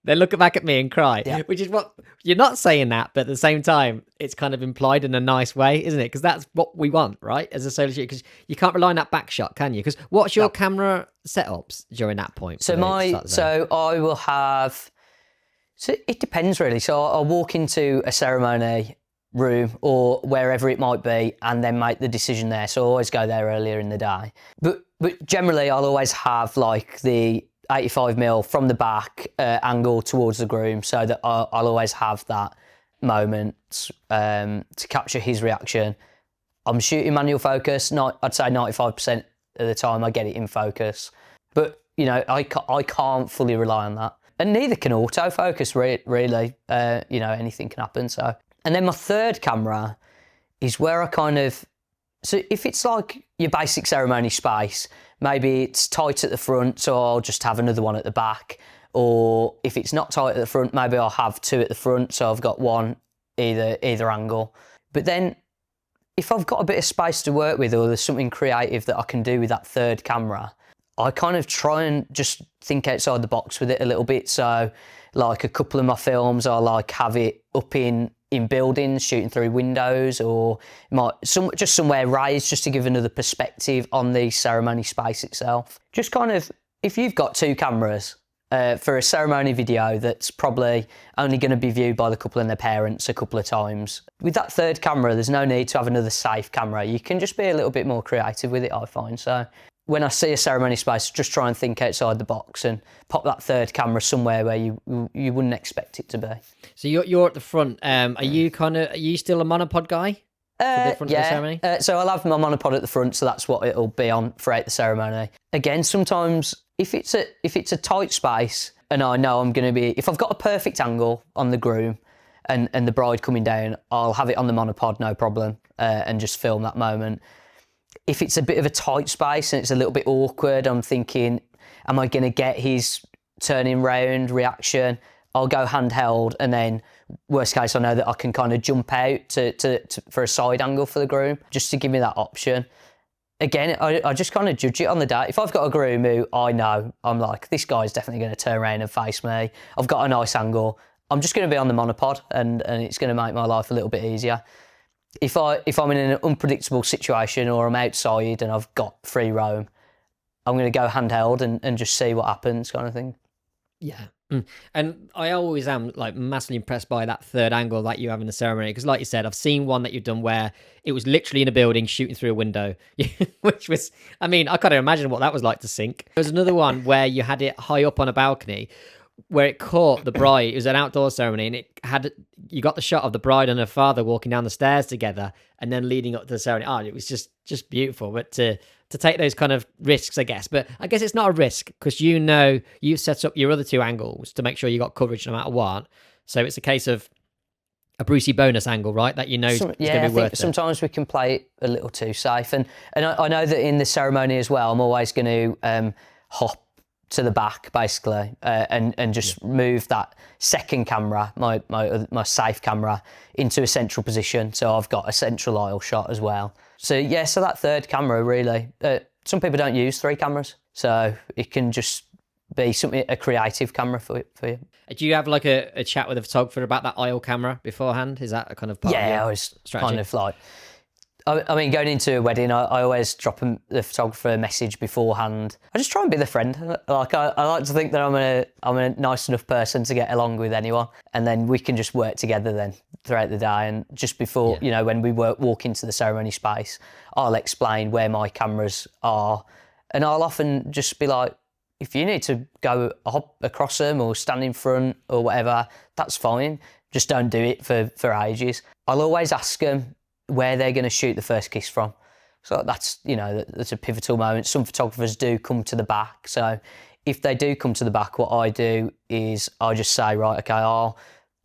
Speaker 1: then look back at me and cry, which is what you're not saying that, but at the same time, it's kind of implied in a nice way, isn't it? Because that's what we want, right? As a solo shooter, because you can't rely on that back shot, can you? Because what's your camera setups during that point?
Speaker 2: So I will have. So it depends really. So I'll walk into a ceremony room or wherever it might be, and then make the decision there. So I always go there earlier in the day. But generally, I'll always have like the 85mm from the back angle towards the groom, so that I'll always have that moment to capture his reaction. I'm shooting manual focus. I'd say 95% of the time I get it in focus, but I can't fully rely on that, and neither can autofocus really. Anything can happen. So, and then my third camera is where I kind of. So if it's like your basic ceremony space, maybe it's tight at the front, so I'll just have another one at the back. Or if it's not tight at the front, maybe I'll have two at the front, so I've got one either angle. But then if I've got a bit of space to work with, or there's something creative that I can do with that third camera, I kind of try and just think outside the box with it a little bit. So like a couple of my films, I like have it up in buildings, shooting through windows, or just somewhere raised, just to give another perspective on the ceremony space itself. Just kind of, if you've got two cameras for a ceremony video that's probably only going to be viewed by the couple and their parents a couple of times, with that third camera, there's no need to have another safe camera. You can just be a little bit more creative with it, I find. So when I see a ceremony space, just try and think outside the box and pop that third camera somewhere where you wouldn't expect it to be.
Speaker 1: So you're at the front. Are you still a monopod guy? For the front of the ceremony?
Speaker 2: So I'll have my monopod at the front, so that's what it'll be on throughout the ceremony. Again, sometimes if it's a tight space and I know I'm going to be, if I've got a perfect angle on the groom and the bride coming down, I'll have it on the monopod, no problem, and just film that moment. If it's a bit of a tight space and it's a little bit awkward, I'm thinking, am I going to get his turning round reaction? I'll go handheld, and then worst case, I know that I can kind of jump out to for a side angle for the groom, just to give me that option. Again, I just kind of judge it on the day. If I've got a groom who I know, I'm like, this guy's definitely going to turn around and face me, I've got a nice angle, I'm just going to be on the monopod, and it's going to make my life a little bit easier. If I'm in an unpredictable situation, or I'm outside and I've got free roam, I'm going to go handheld and just see what happens, kind of thing.
Speaker 1: Yeah. And I always am like massively impressed by that third angle that you have in the ceremony, because like you said, I've seen one that you've done where it was literally in a building shooting through a window, which was, I mean, I can't imagine what that was like to sync. There was another one where you had it high up on a balcony, where it caught the bride. It was an outdoor ceremony, and you got the shot of the bride and her father walking down the stairs together, and then leading up to the ceremony. Oh, it was just beautiful. But to take those kind of risks, I guess. But I guess it's not a risk, because you've set up your other two angles to make sure you got coverage no matter what. So it's a case of a Brucey bonus angle, right? That is going to be worth it.
Speaker 2: Sometimes we can play it a little too safe, and I know that in the ceremony as well, I'm always going to hop to the back basically, and just move that second camera, my safe camera, into a central position, so I've got a central aisle shot as well. So yeah, so that third camera really, some people don't use three cameras, so it can just be a creative camera for you.
Speaker 1: Do you have like a chat with a photographer about that aisle camera beforehand? Is that a kind of part of your
Speaker 2: I was
Speaker 1: strategy?
Speaker 2: kind of like, I mean, going into a wedding, I always drop the photographer a message beforehand. I just try and be the friend. Like I like to think that I'm a nice enough person to get along with anyone, and then we can just work together then throughout the day. And just before, when we walk into the ceremony space, I'll explain where my cameras are, and I'll often just be like, if you need to go hop across them or stand in front or whatever, that's fine. Just don't do it for ages. I'll always ask them where they're going to shoot the first kiss from. So that's a pivotal moment. Some photographers do come to the back. So if they do come to the back, what I do is I just say, right, okay, I'll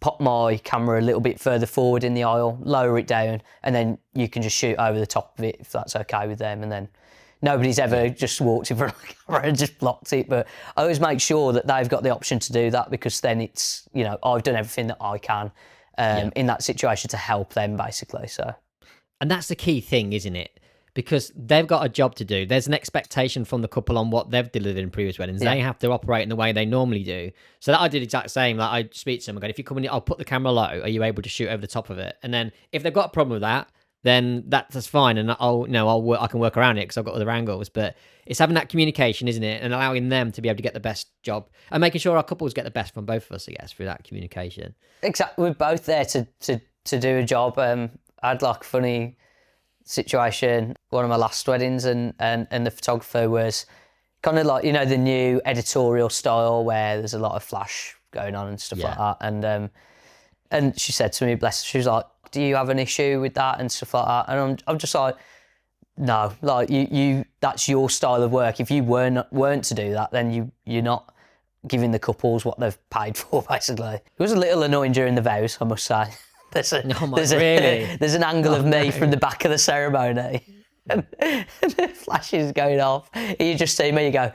Speaker 2: pop my camera a little bit further forward in the aisle, lower it down, and then you can just shoot over the top of it if that's okay with them. And then nobody's ever just walked in front of the camera and just blocked it. But I always make sure that they've got the option to do that, because then it's, I've done everything that I can in that situation to help them, basically. So.
Speaker 1: And that's the key thing, isn't it? Because they've got a job to do. There's an expectation from the couple on what they've delivered in previous weddings. Yeah. They have to operate in the way they normally do. So that I did the exact same. Like, I speak to them, I go, if you come in, I'll put the camera low. Are you able to shoot over the top of it? And then if they've got a problem with that, then that's fine, and I can work around it because I've got other angles. But it's having that communication, isn't it, and allowing them to be able to get the best job, and making sure our couples get the best from both of us, I guess, through that communication.
Speaker 2: Exactly, we're both there to do a job. I had like a funny situation, one of my last weddings, and the photographer was kind of like, the new editorial style where there's a lot of flash going on and stuff like that. And she said to me, bless her, she was like, do you have an issue with that and stuff like that? And I'm just like, no, like you that's your style of work. If you weren't to do that, then you're not giving the couples what they've paid for, basically. It was a little annoying during the vows, I must say. There's an angle of me from the back of the ceremony, and the flash is going off. You just see me, you go,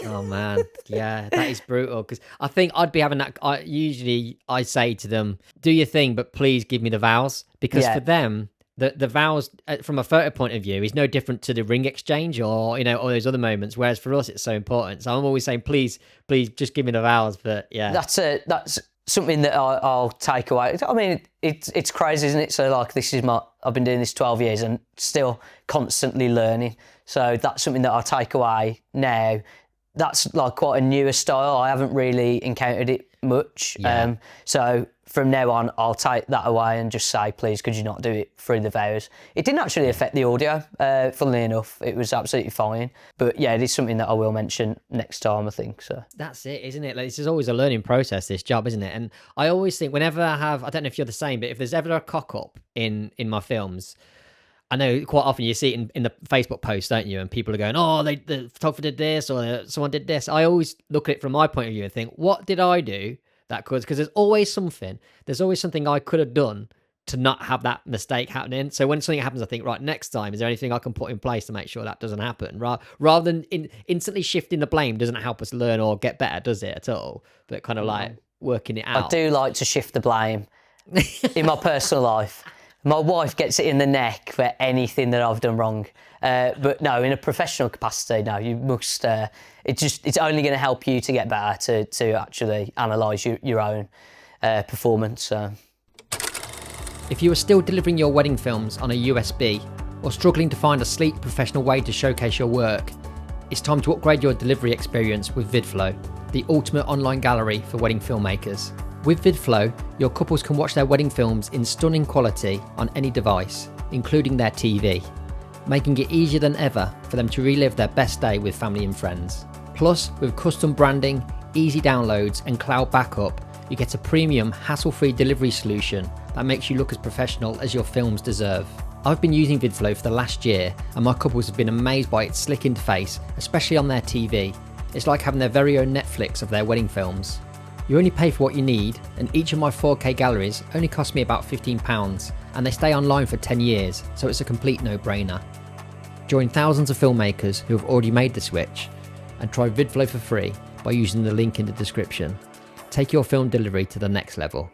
Speaker 1: oh man, yeah, that is brutal. Because I think I'd be having that. I say to them, do your thing, but please give me the vows, because for them, the vows from a photo point of view is no different to the ring exchange or all those other moments. Whereas for us, it's so important. So I'm always saying, please, just give me the vows. But yeah,
Speaker 2: that's something that I'll take away. I mean, it's crazy, isn't it? So like, I've been doing this 12 years and still constantly learning. So that's something that I'll take away now. That's like quite a newer style. I haven't really encountered it much. Yeah. So from now on, I'll take that away and just say, please, could you not do it through the vows? It didn't actually affect the audio, funnily enough. It was absolutely fine. But yeah, it is something that I will mention next time, I think. So
Speaker 1: that's it, isn't it? Like, this is always a learning process, this job, isn't it? And I always think whenever I don't know if you're the same, but if there's ever a cock up in my films, I know quite often you see it in the Facebook posts, don't you? And people are going, oh, the photographer did this or someone did this. I always look at it from my point of view and think, what did I do that could? Because there's always something I could have done to not have that mistake happening. So when something happens, I think, right, next time, is there anything I can put in place to make sure that doesn't happen? Rather than instantly shifting the blame doesn't help us learn or get better, does it, at all? But kind of like working it out.
Speaker 2: I do like to shift the blame in my personal life. My wife gets it in the neck for anything that I've done wrong. But no, in a professional capacity, no, you must, it's only going to help you to get better, to actually analyse your own performance. So.
Speaker 1: If you are still delivering your wedding films on a USB or struggling to find a sleek professional way to showcase your work, it's time to upgrade your delivery experience with VidFlow, the ultimate online gallery for wedding filmmakers. With VidFlow, your couples can watch their wedding films in stunning quality on any device, including their TV, making it easier than ever for them to relive their best day with family and friends. Plus, with custom branding, easy downloads and cloud backup, you get a premium, hassle-free delivery solution that makes you look as professional as your films deserve. I've been using VidFlow for the last year, and my couples have been amazed by its slick interface, especially on their TV. It's like having their very own Netflix of their wedding films. You only pay for what you need, and each of my 4K galleries only cost me about £15, and they stay online for 10 years, so it's a complete no-brainer. Join thousands of filmmakers who have already made the switch, and try VidFlow for free by using the link in the description. Take your film delivery to the next level.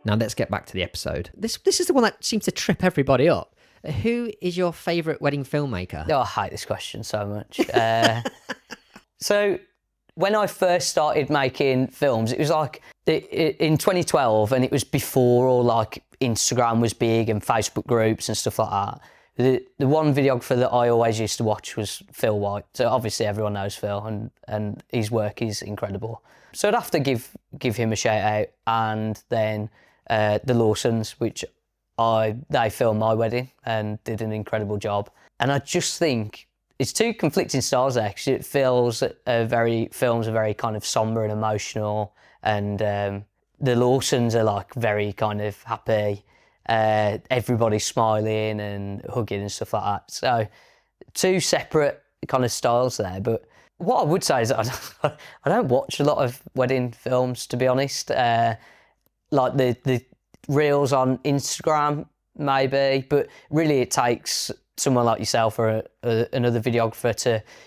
Speaker 1: Now let's get back to the episode. This is the one that seems to trip everybody up. Who is your favourite wedding filmmaker?
Speaker 2: Oh, I hate this question so much. So when I first started making films, it was like in 2012, and it was before all like Instagram was big and Facebook groups and stuff like that. The one videographer that I always used to watch was Phil White. So obviously everyone knows Phil, and his work is incredible. So I'd have to give him a shout out. And then the Lawsons, which they filmed my wedding and did an incredible job. And I just think it's two conflicting styles there, because it films a very kind of somber and emotional, and the Lawsons are like very kind of happy. Everybody's smiling and hugging and stuff like that. So two separate kind of styles there. But what I would say is that I don't watch a lot of wedding films, to be honest. Like the reels on Instagram, maybe, but really it takes someone like yourself or another videographer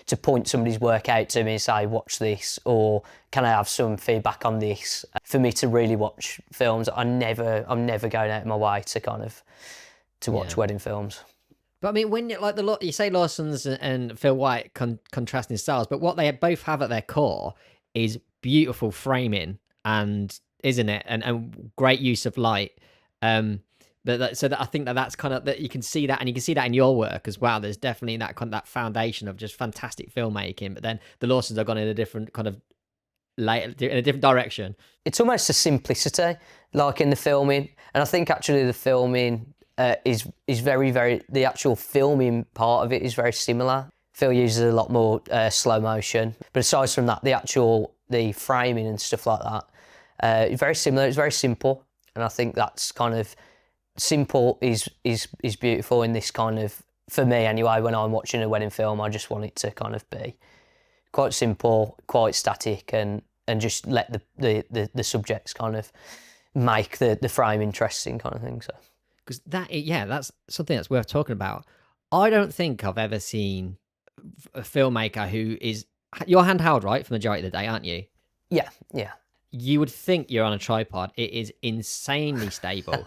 Speaker 2: to point somebody's work out to me and say, watch this, or can I have some feedback on this, for me to really watch films. I'm never going out of my way to kind of watch wedding films.
Speaker 1: But I mean, when you say Lawson's and Phil White contrasting styles, but what they both have at their core is beautiful framing, and isn't it, and great use of light. So that I think that's kind of, that you can see that, and you can see that in your work as well. There's definitely that foundation of just fantastic filmmaking. But then the Lawsons have gone in a different kind of in a different direction. It's
Speaker 2: almost a simplicity, like in the filming, and I think actually the filming is very, very, the actual filming part of it is very similar. Phil uses a lot more slow motion, but aside from that, the framing and stuff like that, very similar. It's very simple, and I think that's kind of simple is beautiful in this kind of, for me anyway. When I'm watching a wedding film, I just want it to kind of be quite simple, quite static, and just let the subjects kind of make the frame interesting, kind of thing. So,
Speaker 1: because that's something that's worth talking about. I don't think I've ever seen a filmmaker who is, you're handheld, right, for the majority of the day, aren't you?
Speaker 2: Yeah.
Speaker 1: You would think you're on a tripod. It is insanely stable.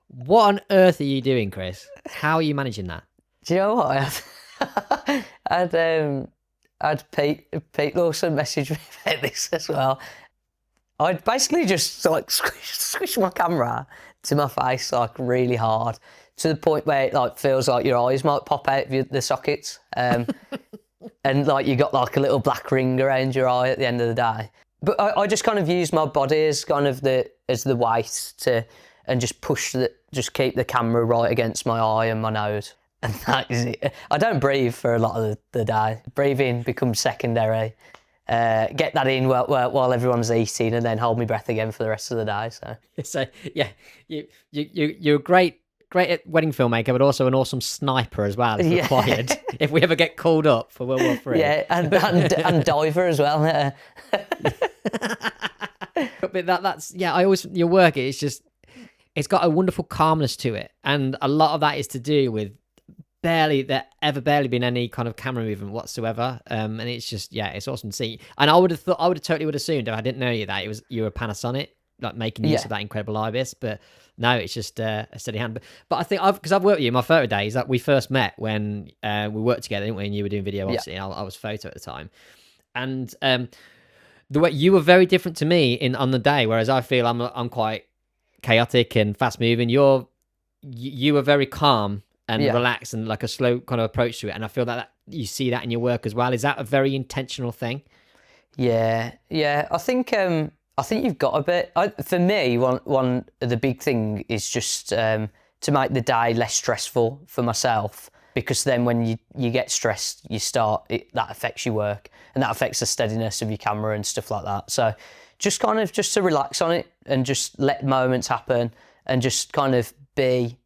Speaker 1: What on earth are you doing, Chris? How are you managing that?
Speaker 2: Do you know what? I'd Pete Lawson message me about this as well. I'd basically just like squish my camera to my face like really hard, to the point where it like feels like your eyes might pop out of the sockets, and like you got like a little black ring around your eye at the end of the day. But I just kind of use my body as kind of the weight to, and just keep the camera right against my eye and my nose. And that is it. I don't breathe for a lot of the day. Breathing becomes secondary. Get that in while everyone's eating, and then hold my breath again for the rest of the day.
Speaker 1: So yeah, you're a great wedding filmmaker, but also an awesome sniper as well, if required. If we ever get called up for World War III.
Speaker 2: Yeah, and diver as well.
Speaker 1: But that's I always, your work, it's got a wonderful calmness to it, and a lot of that is to do with barely been any kind of camera movement whatsoever, and it's just it's awesome to see. And I would have totally assumed, if I didn't know you, that you were a Panasonic, like making use of that incredible IBIS, but no, it's just a steady hand. But I think because I've worked with you in my photo days, that we first met when we worked together, didn't we? And you were doing video, obviously, and I was photo at the time, and the way you were very different to me on the day, whereas I feel I'm quite chaotic and fast moving. You were very calm and relaxed, and like a slow kind of approach to it. And I feel that you see that in your work as well. Is that a very intentional thing?
Speaker 2: Yeah. I think you've got a bit. For me, one of the big thing is just to make the day less stressful for myself, because then when you get stressed, that affects your work, and that affects the steadiness of your camera and stuff like that. So just to relax on it and just let moments happen, and just kind of be.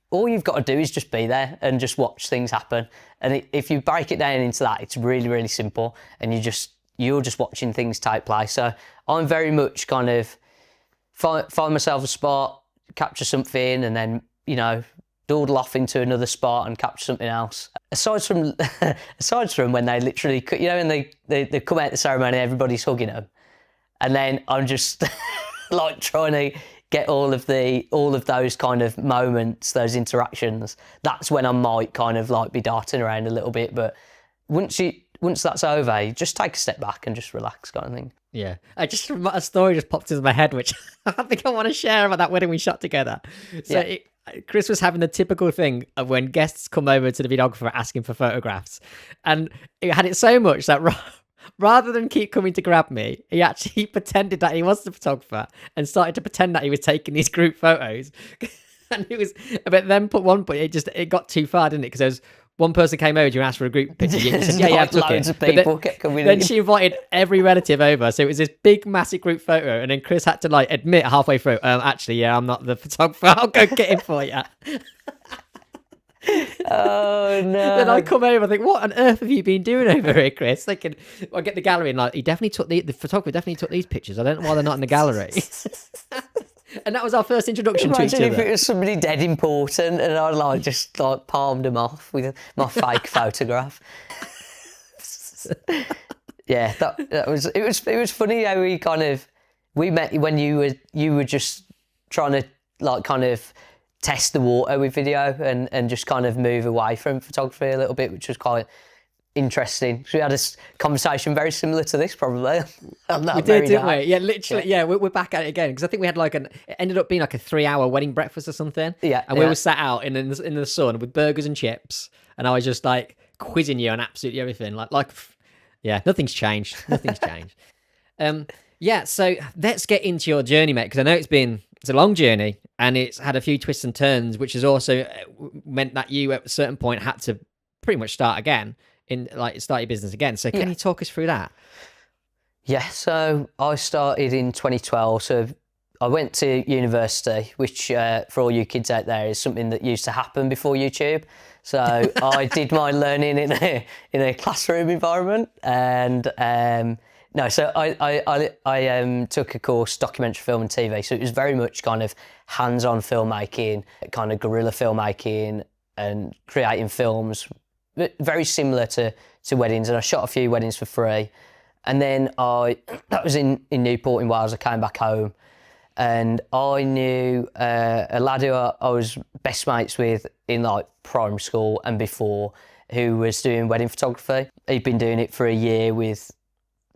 Speaker 2: All you've got to do is just be there and just watch things happen. And if you break it down into that, it's really, really simple, and you're just watching things take place. So I'm very much kind of find myself a spot, capture something, and then dawdle off into another spot and capture something else. Aside from when they literally, when they come out the ceremony, everybody's hugging them, and then I'm just like trying to get all of those kind of moments, those interactions. That's when I might kind of like be darting around a little bit. But once that's over, you just take a step back and just relax, kind of thing.
Speaker 1: Yeah, a story just popped into my head, which I think I want to share about that wedding we shot together. So Chris was having the typical thing of when guests come over to the videographer asking for photographs, and it had it so much that rather than keep coming to grab me, he actually pretended that he was the photographer and started to pretend that he was taking these group photos. And it was, but then it got too far, didn't it? Because there was one person came over to ask for a group picture. You said, yeah, I took it.
Speaker 2: Of people kept coming
Speaker 1: then
Speaker 2: in.
Speaker 1: she invited every relative over, so it was this big, massive group photo. And then Chris had to like admit halfway through, actually, yeah, I'm not the photographer. I'll go get him for you.
Speaker 2: Oh no!
Speaker 1: Then I come over, I think, what on earth have you been doing over here, Chris? I get the gallery and like, he definitely took the photographer definitely took these pictures. I don't know why they're not in the gallery. And that was our first introduction to each other.
Speaker 2: Imagine if it was somebody dead important and I like just like palmed them off with my fake photograph. Yeah, it was funny how we met when you were just trying to like kind of test the water with video and just kind of move away from photography a little bit, which was quite interesting. So we had a conversation very similar to this, probably.
Speaker 1: We did, didn't we? Yeah, literally. Yeah, we're back at it again because I think we had it ended up being like a 3-hour wedding breakfast or something.
Speaker 2: Yeah,
Speaker 1: and we were sat out in the sun with burgers and chips, and I was just like quizzing you on absolutely everything. Yeah, nothing's changed. Nothing's changed. Yeah, so let's get into your journey, mate, because I know it's a long journey and it's had a few twists and turns, which has also meant that you at a certain point had to pretty much start again. Start your business again. So can you talk us through that?
Speaker 2: Yeah, so I started in 2012. So I went to university, which for all you kids out there is something that used to happen before YouTube. So I did my learning in a classroom environment, and so I took a course documentary film and TV. So it was very much kind of hands-on filmmaking, kind of guerrilla filmmaking, and creating films. Very similar to weddings, and I shot a few weddings for free. And then that was in Newport in Wales. I came back home and I knew a lad who I was best mates with in like primary school and before, who was doing wedding photography. He'd been doing it for a year with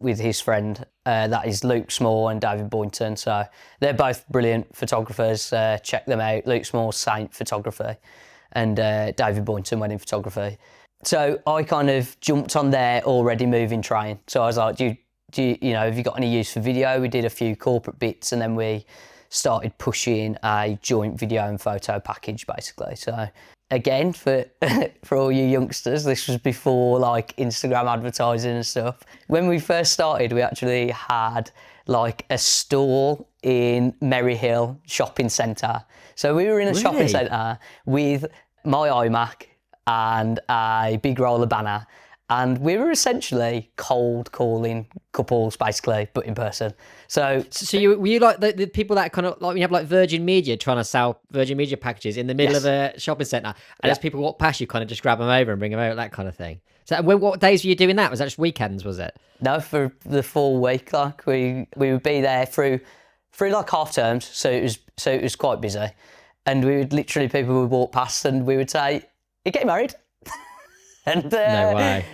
Speaker 2: his friend, that is Luke Small and David Boynton. So they're both brilliant photographers. Check them out. Luke Small, Saint Photography, and David Boynton, wedding photography. So I kind of jumped on their already moving train. So I was like, do you have you got any use for video? We did a few corporate bits and then we started pushing a joint video and photo package basically. So again, for all you youngsters, this was before like Instagram advertising and stuff. When we first started, we actually had like a stall in Merry Hill shopping centre. So we were in a shopping centre with my iMac and a big roller banner, and we were essentially cold calling couples basically, but in person. So
Speaker 1: were you like the people that kind of like when you have like Virgin Media trying to sell Virgin Media packages in the middle of a shopping centre, and as people walk past you, kind of just grab them over and bring them out, that kind of thing. So what days were you doing that? Was that just weekends? Was it?
Speaker 2: No, for the full week. Like we would be there through like half terms, so it was quite busy, and we would literally people would walk past and we would say, "You getting married?" And
Speaker 1: no way.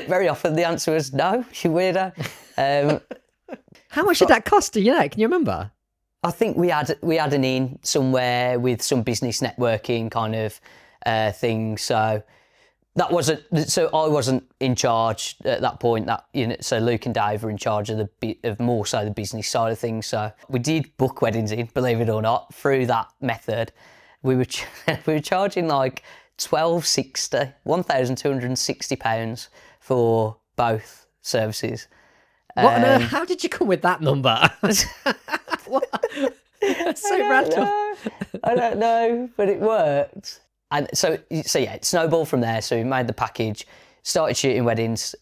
Speaker 2: Very often the answer was no, you weirdo.
Speaker 1: How much did that cost? Do you know? Can you remember?
Speaker 2: I think we had an in somewhere with some business networking kind of thing. So that wasn't. So I wasn't in charge at that point. So Luke and Dave were in charge of more so the business side of things. So we did book weddings in, believe it or not, through that method. We were charging like £1,260 for both services.
Speaker 1: What on earth? How did you come with that number? That's so random.
Speaker 2: I don't know, but it worked. And so yeah, it snowballed from there. So we made the package, started shooting weddings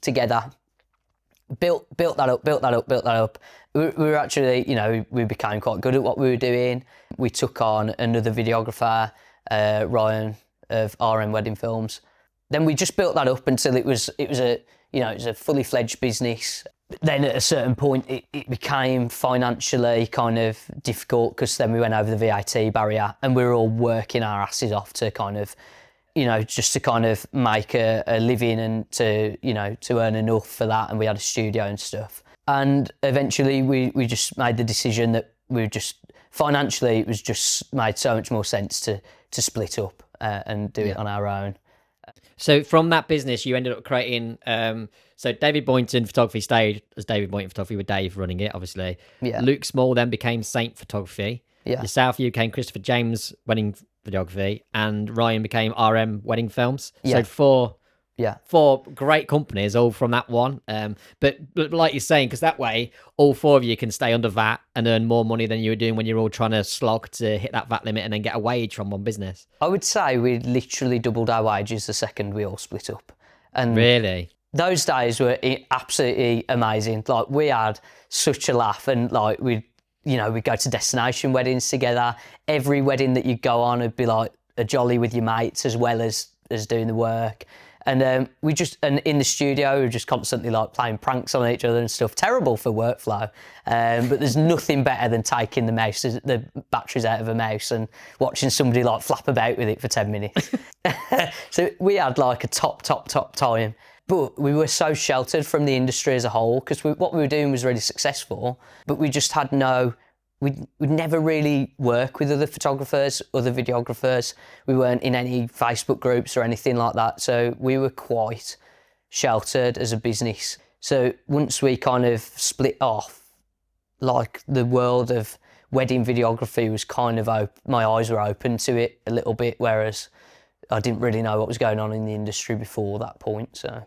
Speaker 2: together, built that up. We were actually, we became quite good at what we were doing. We took on another videographer, Ryan of RM Wedding Films. Then we just built that up until it was a fully fledged business. Then at a certain point it became financially kind of difficult because then we went over the VAT barrier and we were all working our asses off to kind of just to kind of make a living and to earn enough for that. And we had a studio and stuff. And eventually we just made the decision that financially, it was just made so much more sense to split up and do it on our own.
Speaker 1: So from that business, you ended up creating, so David Boynton Photography stayed as David Boynton Photography with Dave running it, obviously.
Speaker 2: Yeah.
Speaker 1: Luke Small then became Saint Photography.
Speaker 2: Yeah.
Speaker 1: Yourself, you became Christopher James Wedding Videography, and Ryan became RM Wedding Films.
Speaker 2: Yeah.
Speaker 1: So four great companies, all from that one. But like you're saying, because that way, all four of you can stay under VAT and earn more money than you were doing when you're all trying to slog to hit that VAT limit and then get a wage from one business.
Speaker 2: I would say we literally doubled our wages the second we all split up. And
Speaker 1: really?
Speaker 2: Those days were absolutely amazing. Like, we had such a laugh, and like we'd go to destination weddings together. Every wedding that you'd go on would be like a jolly with your mates as well as doing the work. And and in the studio, we were just constantly like playing pranks on each other and stuff. Terrible for workflow. But there's nothing better than taking the batteries out of a mouse and watching somebody like flap about with it for 10 minutes. So we had like a top time. But we were so sheltered from the industry as a whole, because what we were doing was really successful, but we just had we'd never really work with other photographers, other videographers. We weren't in any Facebook groups or anything like that. So we were quite sheltered as a business. So once we kind of split off, like, the world of wedding videography was kind of my eyes were open to it a little bit, whereas I didn't really know what was going on in the industry before that point. So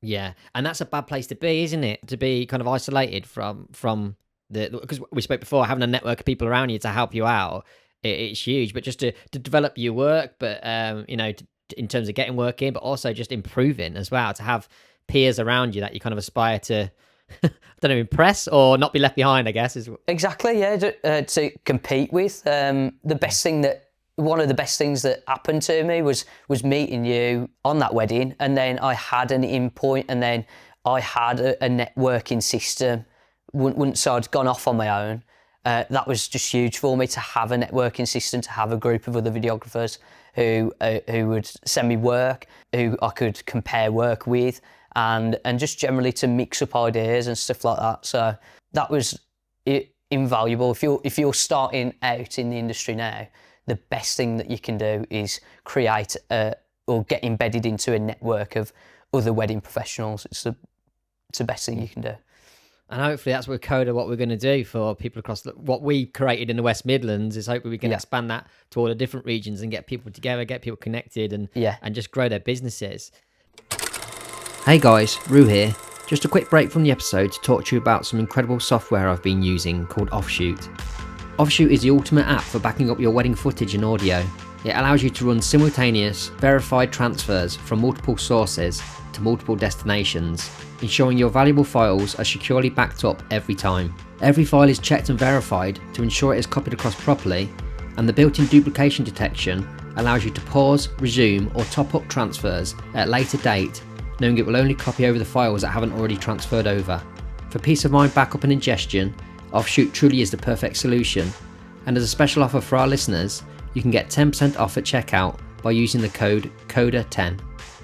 Speaker 1: yeah, and that's a bad place to be, isn't it? To be kind of isolated from because we spoke before, having a network of people around you to help you out, it's huge. But just to develop your work, but in terms of getting work in, but also just improving as well, to have peers around you that you kind of aspire to, I don't know, impress or not be left behind, I guess.
Speaker 2: Exactly, yeah, to compete with. One of the best things that happened to me was meeting you on that wedding, and then I had an in point, and then I had a networking system. Once I'd gone off on my own, that was just huge for me, to have a networking system, to have a group of other videographers who would send me work, who I could compare work with, and just generally to mix up ideas and stuff like that. So that was invaluable. If you're starting out in the industry now, the best thing that you can do is create or get embedded into a network of other wedding professionals. It's the best thing you can do.
Speaker 1: And hopefully that's with Coda, what we're going to do for people across what we created in the West Midlands is hopefully we can expand that to all the different regions and get people together, get people connected, and just grow their businesses. Hey guys, Roo here. Just a quick break from the episode to talk to you about some incredible software I've been using called Offshoot. Offshoot is the ultimate app for backing up your wedding footage and audio. It allows you to run simultaneous, verified transfers from multiple sources to multiple destinations, ensuring your valuable files are securely backed up every time. Every file is checked and verified to ensure it is copied across properly, and the built-in duplication detection allows you to pause, resume, or top up transfers at a later date, knowing it will only copy over the files that haven't already transferred over. For peace of mind backup and ingestion, Offshoot truly is the perfect solution, and as a special offer for our listeners, you can get 10% off at checkout by using the code CODA10.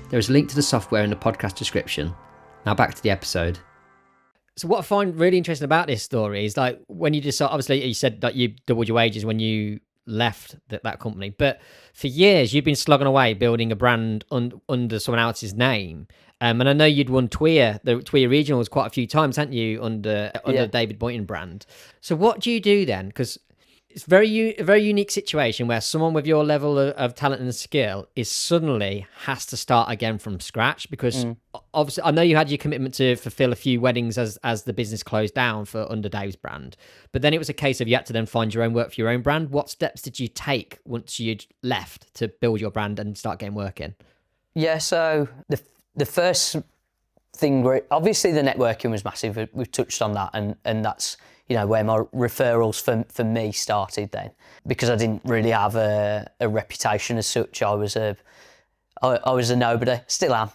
Speaker 1: There is a link to the software in the podcast description. Now back to the episode. So what I find really interesting about this story is, like, when you just, obviously you said that you doubled your wages when you left that company, but for years you've been slogging away building a brand under someone else's name. And I know you'd won TWIA, the TWIA Regionals, quite a few times, hadn't you, under the David Boynton brand. So what do you do then? Because it's a very unique situation where someone with your level of talent and skill is suddenly has to start again from scratch, because obviously I know you had your commitment to fulfill a few weddings as the business closed down for under Dave's brand, but then it was a case of you had to then find your own work for your own brand. What steps did you take once you'd left to build your brand and start getting work in? Yeah, so the first thing, obviously the networking was massive. We've touched on that, and that's, you know, where my referrals for me started then, because I didn't really have a reputation as such. I was a nobody, still am.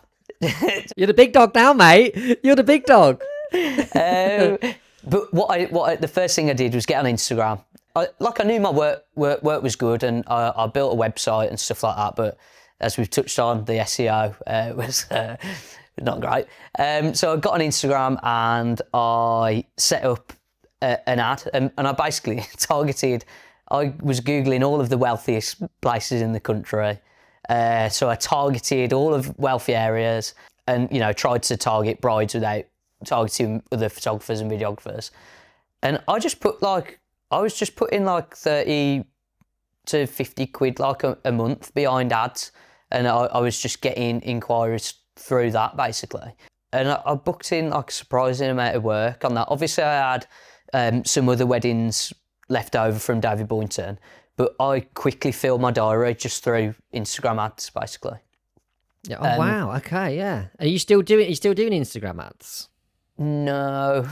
Speaker 1: You're the big dog now, mate. You're the big dog.
Speaker 2: But the first thing I did was get on Instagram. I knew my work was good, and I built a website and stuff like that, but as we've touched on, the SEO was not great. So I got on Instagram and I set up an ad, and I basically targeted. I was Googling all of the wealthiest places in the country. So I targeted all of wealthy areas and, tried to target brides without targeting other photographers and videographers. And I just was just putting like 30 to 50 quid like a month behind ads. And I was just getting inquiries through that basically. And I booked in like a surprising amount of work on that. Obviously I had some other weddings left over from David Boynton, but I quickly filled my diary just through Instagram ads basically.
Speaker 1: Yeah. Oh, wow. Okay. Yeah. Are you still doing Instagram ads?
Speaker 2: No.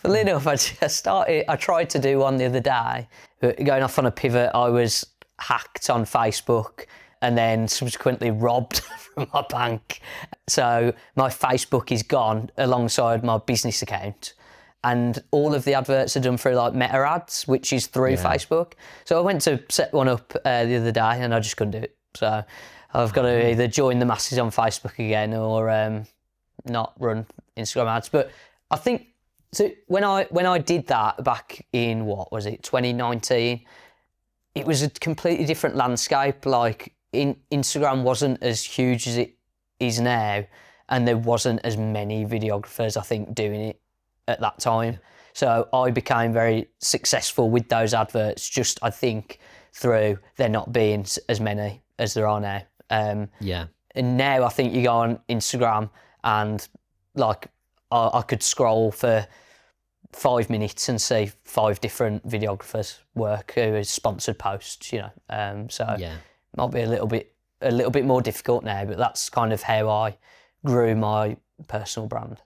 Speaker 2: Funnily enough, I tried to do one the other day, but going off on a pivot, I was hacked on Facebook and then subsequently robbed from my bank. So my Facebook is gone alongside my business account. And all of the adverts are done through like Meta ads, which is through Facebook. So I went to set one up the other day and I just couldn't do it. So I've got to either join the masses on Facebook again or not run Instagram ads. But I think so when I did that back in 2019, it was a completely different landscape. Like Instagram wasn't as huge as it is now, and there wasn't as many videographers I think doing it at that time. So I became very successful with those adverts, just I think through there not being as many as there are now. And now I think you go on Instagram and like I could scroll for 5 minutes and see 5 different videographers work who is sponsored posts, so it might be a little bit more difficult now, but that's kind of how I grew my personal brand.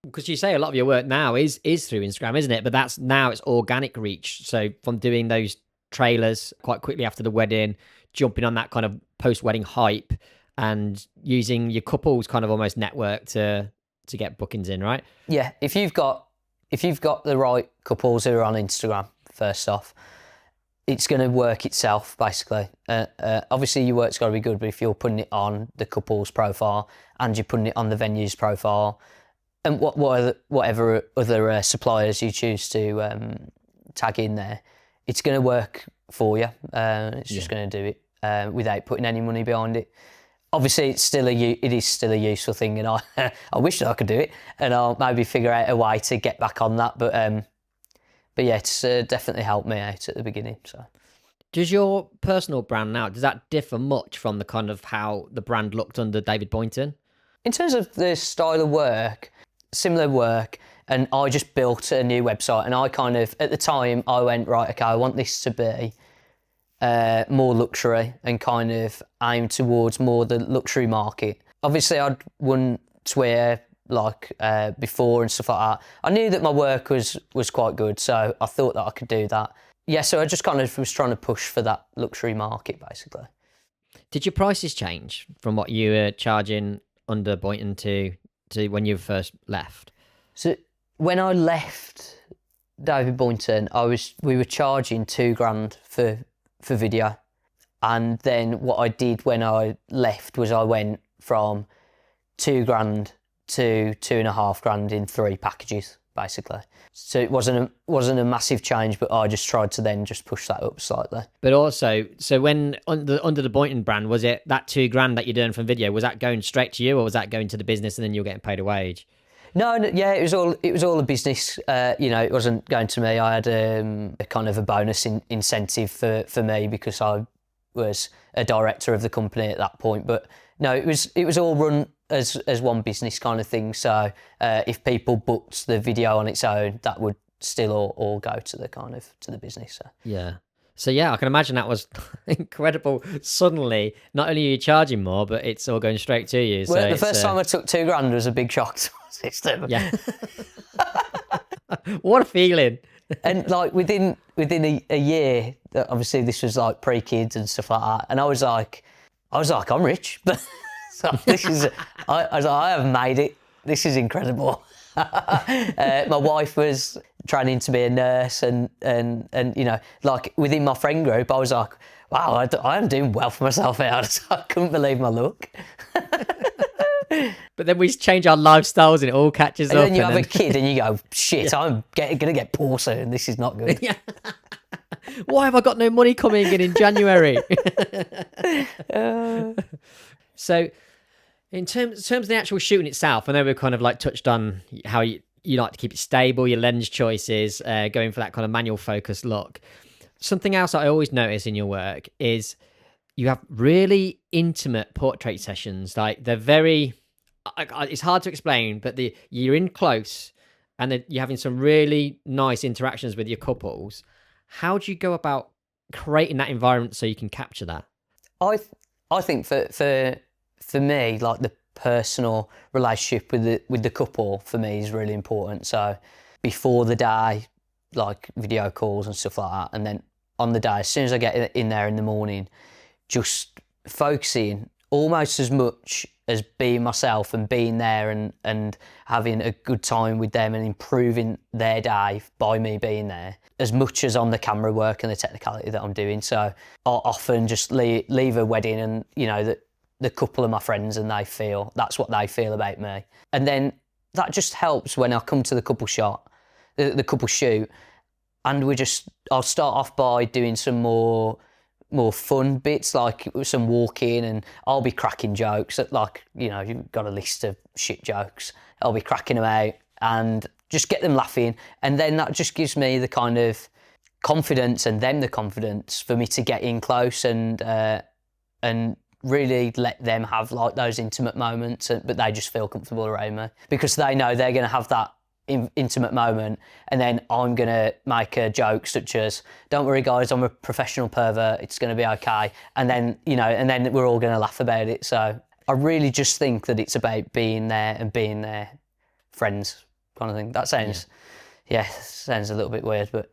Speaker 1: Because you say a lot of your work now is through Instagram, isn't it? But it's organic reach. So from doing those trailers quite quickly after the wedding, jumping on that kind of post-wedding hype and using your couple's kind of almost network to get bookings in, right?
Speaker 2: Yeah, if you've got the right couples who are on Instagram, first off, it's going to work itself, basically. Obviously, your work's got to be good, but if you're putting it on the couple's profile and you're putting it on the venue's profile, and whatever other suppliers you choose to tag in there, it's going to work for you. It's just going to do it without putting any money behind it. Obviously, it is still a useful thing, and I wish that I could do it, and I'll maybe figure out a way to get back on that. But yeah, it's definitely helped me out at the beginning. So,
Speaker 1: does your personal brand now, does that differ much from the kind of how the brand looked under David Boynton?
Speaker 2: In terms of the style of work, similar work, and I just built a new website, and I kind of, at the time, I went, right, okay, I want this to be more luxury and kind of aim towards more the luxury market. Obviously, I wouldn't swear like before and stuff like that. I knew that my work was quite good, so I thought that I could do that. Yeah, so I just kind of was trying to push for that luxury market, basically.
Speaker 1: Did your prices change from what you were charging under Boynton to when you first left?
Speaker 2: So when I left David Boynton, we were charging $2,000 for video, and then what I did when I left was I went from $2,000 to $2,500 in 3 packages, basically. So it wasn't a massive change, but I just tried to then just push that up slightly.
Speaker 1: But also, so when under the Boynton brand, was it that $2,000 that you'd earned from video, was that going straight to you, or was that going to the business and then you were getting paid a wage?
Speaker 2: No, yeah, it was all a business. It wasn't going to me. I had a kind of a bonus incentive for me because I was a director of the company at that point. But no, it was all run as one business kind of thing. So if people booked the video on its own, that would still all go to the business. So.
Speaker 1: Yeah. So yeah, I can imagine that was incredible. Suddenly, not only are you charging more, but it's all going straight to you.
Speaker 2: Well, the first time I took $2,000 was a big shock to my system.
Speaker 1: Yeah. What a feeling.
Speaker 2: And like within a year, obviously this was like pre-kids and stuff like that, and I was like, I'm rich. So I was like, I have made it. This is incredible. My wife was training to be a nurse, and you know, like within my friend group, I was like, wow, I'm doing well for myself here. I couldn't believe my luck.
Speaker 1: But then we change our lifestyles and it all catches
Speaker 2: And
Speaker 1: up.
Speaker 2: then you have a kid and you go, shit, I'm going to get poor soon. This is not good.
Speaker 1: Yeah. Why have I got no money coming in January? So in terms of the actual shooting itself, I know we've kind of like touched on how you like to keep it stable, your lens choices, going for that kind of manual focus look. Something else I always notice in your work is you have really intimate portrait sessions. Like they're very, it's hard to explain, but you're in close and you're having some really nice interactions with your couples. How do you go about creating that environment so you can capture that?
Speaker 2: I think for me, like the personal relationship with the couple for me is really important. So before the day, like video calls and stuff like that, and then on the day, as soon as I get in there in the morning, just focusing almost as much as being myself and being there and having a good time with them and improving their day by me being there, as much as on the camera work and the technicality that I'm doing. So I often just leave a wedding and, you know, the couple of my friends, and that's what they feel about me. And then that just helps when I come to the couple shot, the couple shoot, and I'll start off by doing some more fun bits, like some walking, and I'll be cracking jokes. Like, you know, you've got a list of shit jokes. I'll be cracking them out and just get them laughing. And then that just gives me the kind of confidence, and them the confidence for me to get in close and really let them have like those intimate moments, but they just feel comfortable around me because they know they're going to have that intimate moment, and then I'm going to make a joke such as, don't worry guys, I'm a professional pervert, it's going to be okay. And then, you know, and then we're all going to laugh about it. So I really just think that it's about being there and being their friends kind of thing. That sounds, sounds a little bit weird, but...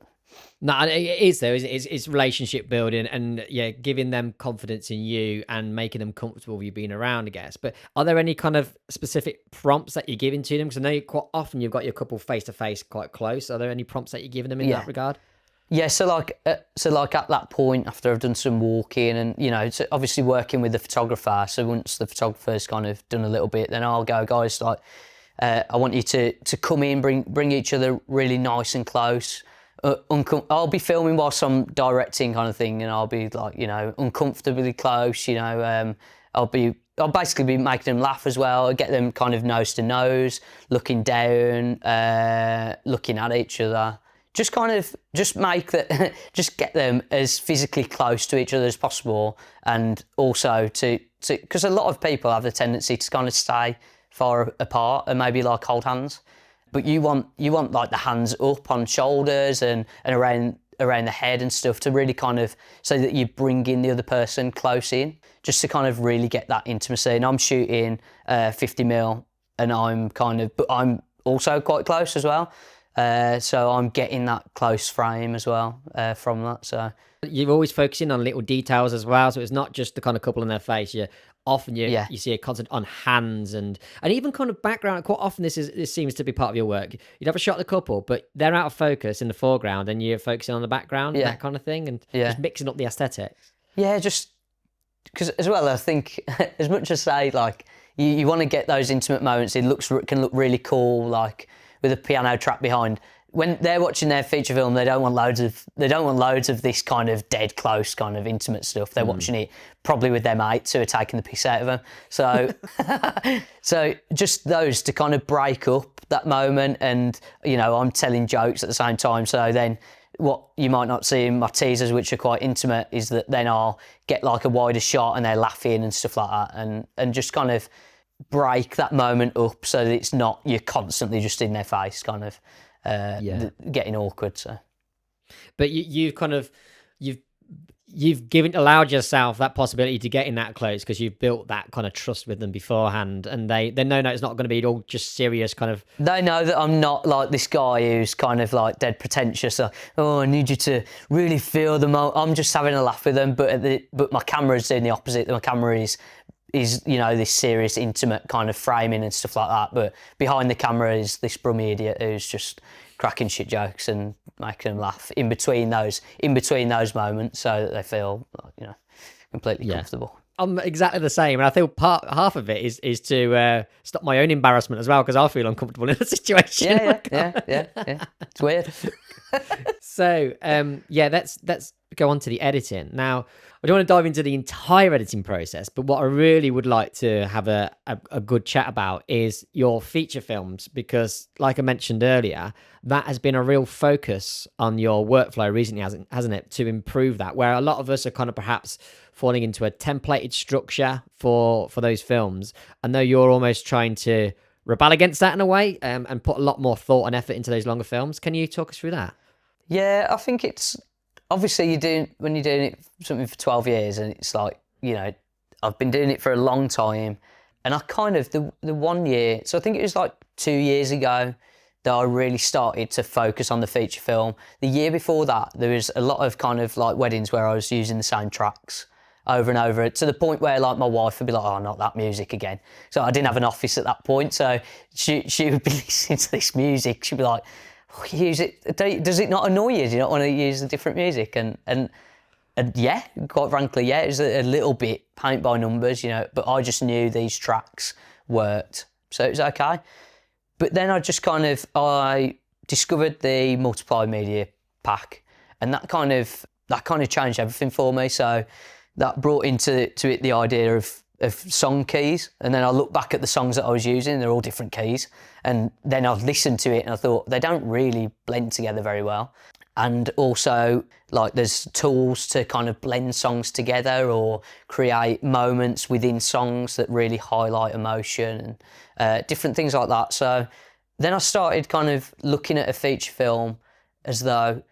Speaker 1: No, it is though. It's relationship building and giving them confidence in you and making them comfortable with you being around, I guess. But are there any kind of specific prompts that you're giving to them? Because I know quite often you've got your couple face to face quite close. Are there any prompts that you're giving them in that regard?
Speaker 2: Yeah, so like at that point, after I've done some walking and, you know, it's obviously working with the photographer. So once the photographer's kind of done a little bit, then I'll go, guys, like, I want you to come in, bring each other really nice and close. I'll be filming whilst I'm directing kind of thing, and I'll be like, you know, uncomfortably close, you know, I'll basically be making them laugh as well. Get them kind of nose to nose, looking down, looking at each other. Just get them as physically close to each other as possible, and also to because a lot of people have the tendency to kind of stay far apart and maybe like hold hands. But you want like the hands up on shoulders and around the head and stuff to really kind of, so that you bring in the other person close in, just to kind of really get that intimacy. And I'm shooting 50mm, and but I'm also quite close as well. So I'm getting that close frame as well from that. So
Speaker 1: you're always focusing on little details as well. So it's not just the kind of couple in their face. You see a constant on hands and even kind of background. Quite often this seems to be part of your work. You'd have a shot of the couple, but they're out of focus in the foreground and you're focusing on the background, and that kind of thing, and just mixing up the aesthetics. Yeah,
Speaker 2: just because as well, I think as much as say like you want to get those intimate moments, it can look really cool, like with a piano track behind. When they're watching their feature film, they don't want loads of this kind of dead close kind of intimate stuff. They're watching it probably with their mates who are taking the piss out of them. So, so just those to kind of break up that moment, and you know, I'm telling jokes at the same time. So then, what you might not see in my teasers, which are quite intimate, is that then I'll get like a wider shot and they're laughing and stuff like that, and just kind of break that moment up so that it's not you're constantly just in their face, kind of. Getting awkward. So,
Speaker 1: but you've allowed yourself that possibility to get in that close because you've built that kind of trust with them beforehand, and they know it's not going to be all just serious kind of.
Speaker 2: They know that I'm not like this guy who's kind of like dead pretentious. Oh, I need you to really feel the moment. I'm just having a laugh with them, but my camera's doing the opposite. My camera is is, you know, this serious, intimate kind of framing and stuff like that. But behind the camera is this brummy idiot who's just cracking shit jokes and making them laugh in between those moments, so that they feel, you know, completely comfortable.
Speaker 1: I'm exactly the same, and I think half of it is to stop my own embarrassment as well, because I feel uncomfortable in a situation.
Speaker 2: Yeah. It's weird.
Speaker 1: So, let's go on to the editing. Now, I don't want to dive into the entire editing process, but what I really would like to have a good chat about is your feature films, because like I mentioned earlier, that has been a real focus on your workflow recently, hasn't it, to improve that, where a lot of us are kind of perhaps falling into a templated structure for those films. I know you're almost trying to rebel against that in a way, and put a lot more thought and effort into those longer films. Can you talk us through that?
Speaker 2: Yeah, I think it's obviously when you're doing it something for 12 years, and it's like, you know, I've been doing it for a long time, and I kind of the 1 year, so I think it was like 2 years ago that I really started to focus on the feature film. The year before that, there was a lot of kind of like weddings where I was using the same tracks over and over, to the point where like my wife would be like, oh, not that music again. So I didn't have an office at that point, so she would be listening to this music. She'd be like, oh, use it. Does it not annoy you? Do you not want to use the different music? And yeah, quite frankly, yeah, it was a little bit paint by numbers, you know, but I just knew these tracks worked, so it was okay. But then I discovered the multiply media pack, and that kind of changed everything for me. So that brought into it the idea of song keys, and then I looked back at the songs that I was using, they're all different keys, and then I've listened to it and I thought they don't really blend together very well. And also, like, there's tools to kind of blend songs together or create moments within songs that really highlight emotion and different things like that. So then I started kind of looking at a feature film as the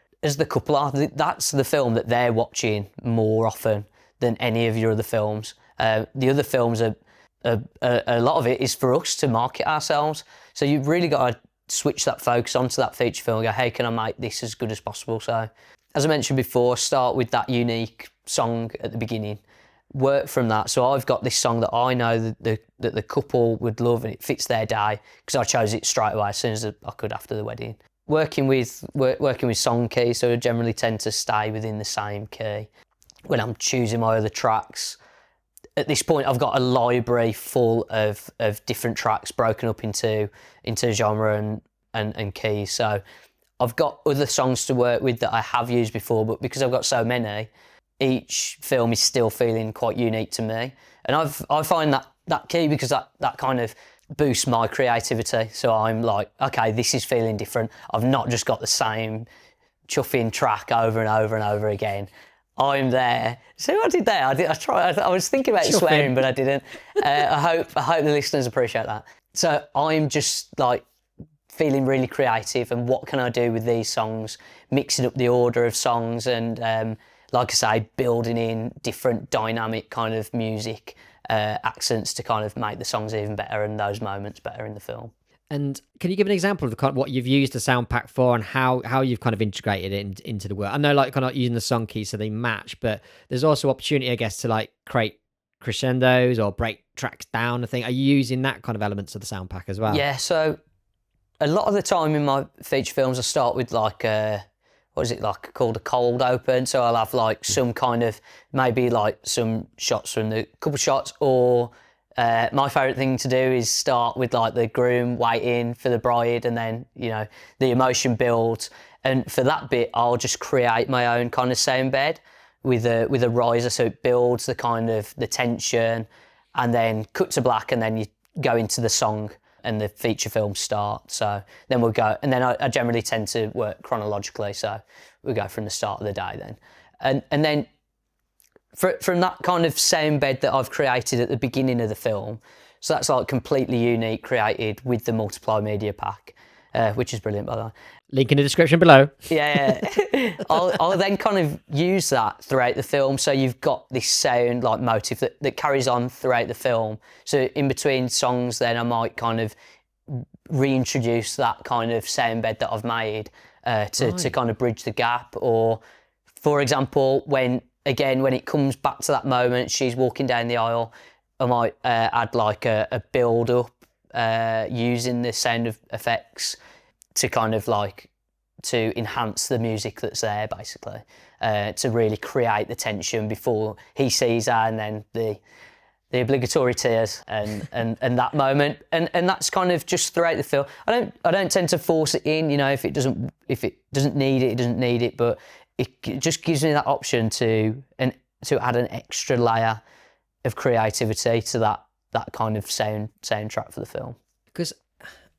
Speaker 2: couple are. That's the film that they're watching more often than any of your other films. The other films are a lot of it is for us to market ourselves. So you've really got to switch that focus onto that feature film and go, hey, can I make this as good as possible? So as I mentioned before, start with that unique song at the beginning, work from that. So I've got this song that I know that the couple would love, and it fits their day, because I chose it straight away as soon as I could after the wedding. Working with song keys, so I generally tend to stay within the same key when I'm choosing my other tracks. At this point, I've got a library full of different tracks broken up into genre and keys. So I've got other songs to work with that I have used before, but because I've got so many, each film is still feeling quite unique to me. And I find that key, because that kind of boosts my creativity. So I'm like, okay, this is feeling different. I've not just got the same chuffing track over and over and over again. I'm there. See what I did there? I was thinking about swearing, but I didn't. I hope the listeners appreciate that. So I'm just like feeling really creative, and what can I do with these songs? Mixing up the order of songs, and like I say, building in different dynamic kind of music accents to kind of make the songs even better and those moments better in the film.
Speaker 1: And can you give an example of the kind of what you've used the sound pack for, and how you've kind of integrated it into the work? I know, like, kind of using the song keys so they match, but there's also opportunity, I guess, to like create crescendos or break tracks down. I think, are you using that kind of elements of the sound pack as well?
Speaker 2: Yeah. So a lot of the time in my feature films, I start with like what is it like called a cold open? So I'll have like some kind of, maybe like some shots from the couple shots, or my favourite thing to do is start with like the groom waiting for the bride, and then, you know, the emotion builds. And for that bit, I'll just create my own kind of sound bed with a riser, so it builds the kind of the tension, and then cut to black, and then you go into the song and the feature film start. So then we'll go, and then I generally tend to work chronologically, so we'll go from the start of the day then. And then from that kind of sound bed that I've created at the beginning of the film, so that's like completely unique, created with the multiply media pack, which is brilliant, by the way.
Speaker 1: Link in the description below.
Speaker 2: Yeah. I'll then kind of use that throughout the film, so you've got this sound like motif that carries on throughout the film. So in between songs then I might kind of reintroduce that kind of sound bed that I've made to kind of bridge the gap. Or for example, when it comes back to that moment, she's walking down the aisle, I might add like a build up using the sound of effects to kind of like to enhance the music that's there, basically, to really create the tension before he sees her, and then the obligatory tears and that moment, and that's kind of just throughout the film. I don't tend to force it in, you know, if it doesn't need it, it doesn't need it, but it just gives me that option to add an extra layer of creativity to that kind of soundtrack for the film.
Speaker 1: Because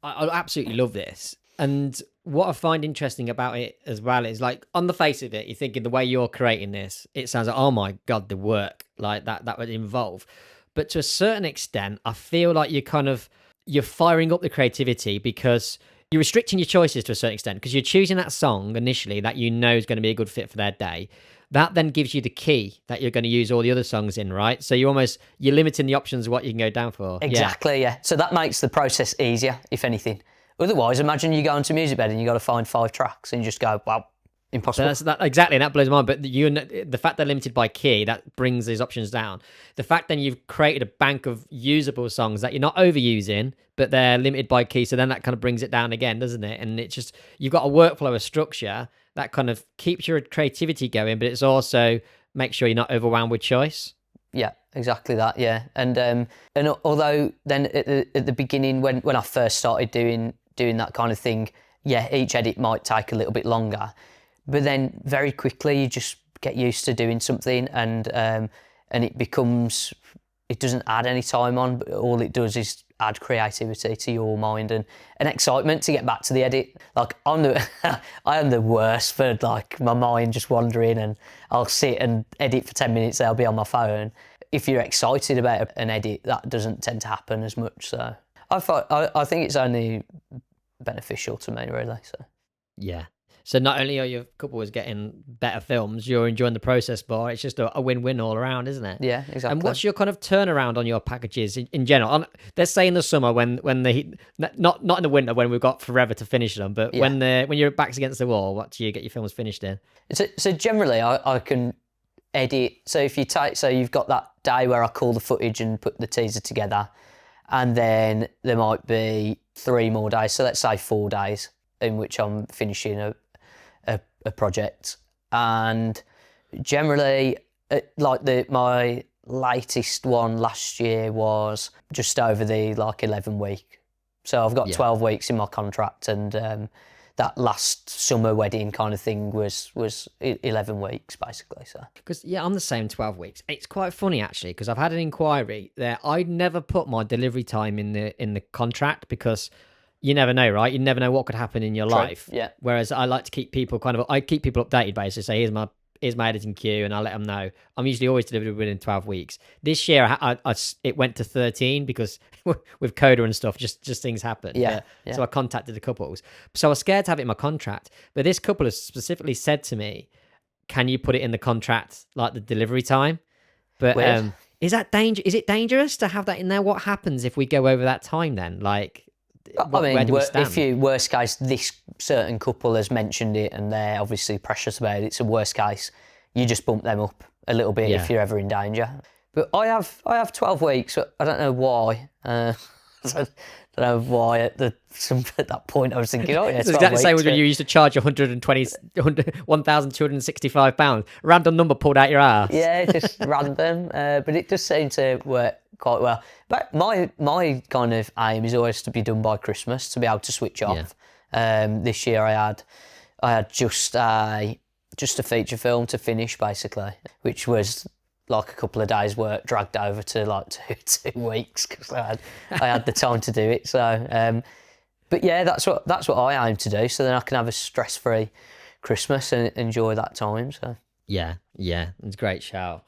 Speaker 1: I absolutely love this. And what I find interesting about it as well is, like, on the face of it, you're thinking the way you're creating this, it sounds like, oh my God, the work like that would involve. But to a certain extent, I feel like you're firing up the creativity because you're restricting your choices to a certain extent, because you're choosing that song initially that you know is going to be a good fit for their day. That then gives you the key that you're going to use all the other songs in, right? So you're limiting the options of what you can go down for.
Speaker 2: Exactly, yeah. So that makes the process easier, if anything. Otherwise, imagine you go into Musicbed and you got to find 5 tracks and you just go, well, impossible.
Speaker 1: So exactly, and that blows my mind. But the fact they're limited by key, that brings these options down. The fact then you've created a bank of usable songs that you're not overusing, but they're limited by key, so then that kind of brings it down again, doesn't it? And it's just, you've got a workflow, a structure that kind of keeps your creativity going, but it's also makes sure you're not overwhelmed with choice.
Speaker 2: Yeah, exactly that. Yeah, and although then at the beginning when I first started doing that kind of thing, yeah, each edit might take a little bit longer, but then very quickly you just get used to doing something, and it doesn't add any time on, but all it does is add creativity to your mind and excitement to get back to the edit. Like I am the worst for like my mind just wandering, and I'll sit and edit for 10 minutes, I'll be on my phone. If you're excited about an edit, that doesn't tend to happen as much. So I think it's only beneficial to me, really. So
Speaker 1: yeah. So not only are your couples getting better films, you're enjoying the process more. It's just a win-win all around, isn't it?
Speaker 2: Yeah, exactly.
Speaker 1: And what's your kind of turnaround on your packages in general? Let's say in the summer when the not in the winter when we've got forever to finish them, but when your back's against the wall, what do you get your films finished in?
Speaker 2: So generally, I can edit. So if you you've got that day where I call the footage and put the teaser together, and then there might be 3 more days. So let's say 4 days in which I'm finishing a project, and generally my latest one last year was just over the 11 week. So I've got 12 weeks in my contract, and that last summer wedding kind of thing was 11 weeks basically. So
Speaker 1: because I'm the same, 12 weeks. It's quite funny actually, because I've had an inquiry there. I'd never put my delivery time in the contract, because you never know, right? You never know what could happen in your life.
Speaker 2: Yeah.
Speaker 1: Whereas I like to keep people updated, basically. Say, here's my editing queue, and I'll let them know. I'm usually always delivered within 12 weeks. This year, it went to 13 because with Coda and stuff, just things happen.
Speaker 2: Yeah.
Speaker 1: So I contacted the couples. So I was scared to have it in my contract. But this couple has specifically said to me, can you put it in the contract, like the delivery time? But is it dangerous to have that in there? What happens if we go over that time then? Like, where do we stand?
Speaker 2: If you worst case, this certain couple has mentioned it and they're obviously precious about it, so worst case, you just bump them up a little bit if you're ever in danger. But I have 12 weeks. I don't know why. I don't know why at that point I was thinking, oh yeah,
Speaker 1: it's exactly the same as when you used to charge £1,265. Random number pulled out your ass.
Speaker 2: Yeah, just random. But it does seem to work quite well. But my kind of aim is always to be done by Christmas, to be able to switch off. This year I had just a feature film to finish basically, which was like a couple of days work dragged over to like two weeks because I had the time to do it. So, but yeah, that's what I aim to do. So then I can have a stress-free Christmas and enjoy that time. So
Speaker 1: yeah, it's a great shout.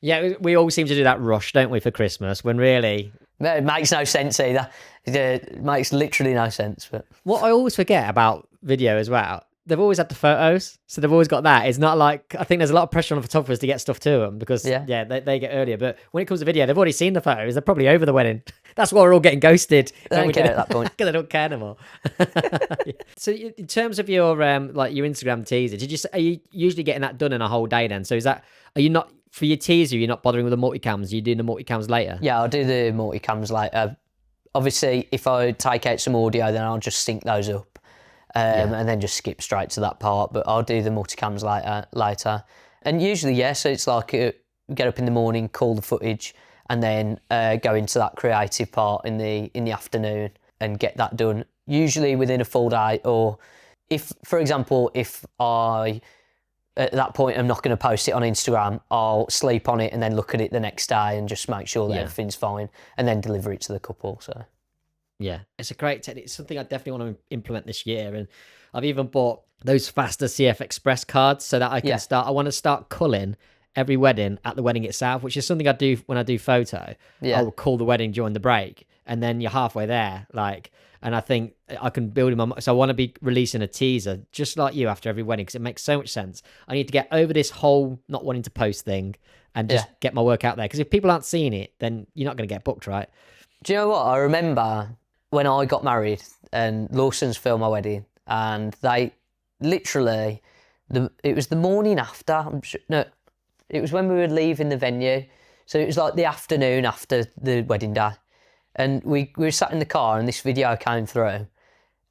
Speaker 1: Yeah, we all seem to do that rush, don't we, for Christmas, when really
Speaker 2: it makes no sense either. It makes literally no sense. But
Speaker 1: what I always forget about video as well, they've always had the photos, so they've always got that. It's not like, I think there's a lot of pressure on photographers to get stuff to them because they get earlier. But when it comes to video, they've already seen the photos. They're probably over the wedding. That's why we're all getting ghosted.
Speaker 2: They don't care at that point
Speaker 1: because they don't care anymore. So in terms of your your Instagram teaser, are you usually getting that done in a whole day then? So are you not for your teaser, you're not bothering with the multicams. You're doing the multicams later.
Speaker 2: Yeah, I'll do the multicams later. Obviously, if I take out some audio, then I'll just sync those up and then just skip straight to that part. But I'll do the multicams later. And usually, so it's like get up in the morning, call the footage, and then go into that creative part in the afternoon and get that done. Usually within a full day, or if, for example, if I at that point I'm not going to post it on Instagram, I'll sleep on it and then look at it the next day and just make sure that everything's fine and then deliver it to the couple. So
Speaker 1: yeah, it's a great technique. It's something I definitely want to implement this year, and I've even bought those faster CF Express cards so that I can I want to start culling every wedding at the wedding itself, which is something I do when I do photo. I will call the wedding during the break, and then you're halfway there, and I think I can build in my mind. So I want to be releasing a teaser just like you after every wedding, because it makes so much sense. I need to get over this whole not wanting to post thing and just get my work out there, because if people aren't seeing it, then you're not going to get booked, right?
Speaker 2: Do you know what? I remember when I got married and Lawson's filmed my wedding, and they literally, it was the morning after, it was when we were leaving the venue. So it was like the afternoon after the wedding day. And we were sat in the car and this video came through,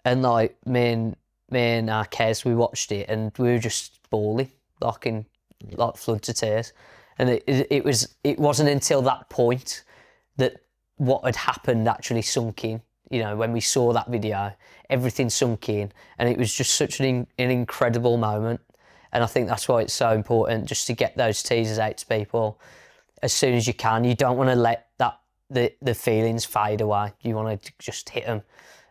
Speaker 2: and like me and Kez, we watched it and we were just bawling, like floods of tears. And it wasn't until that point that what had happened actually sunk in. You know, when we saw that video, everything sunk in, and it was just such an incredible moment. And I think that's why it's so important just to get those teasers out to people as soon as you can. You don't want to let the feelings fade away. You want to just hit them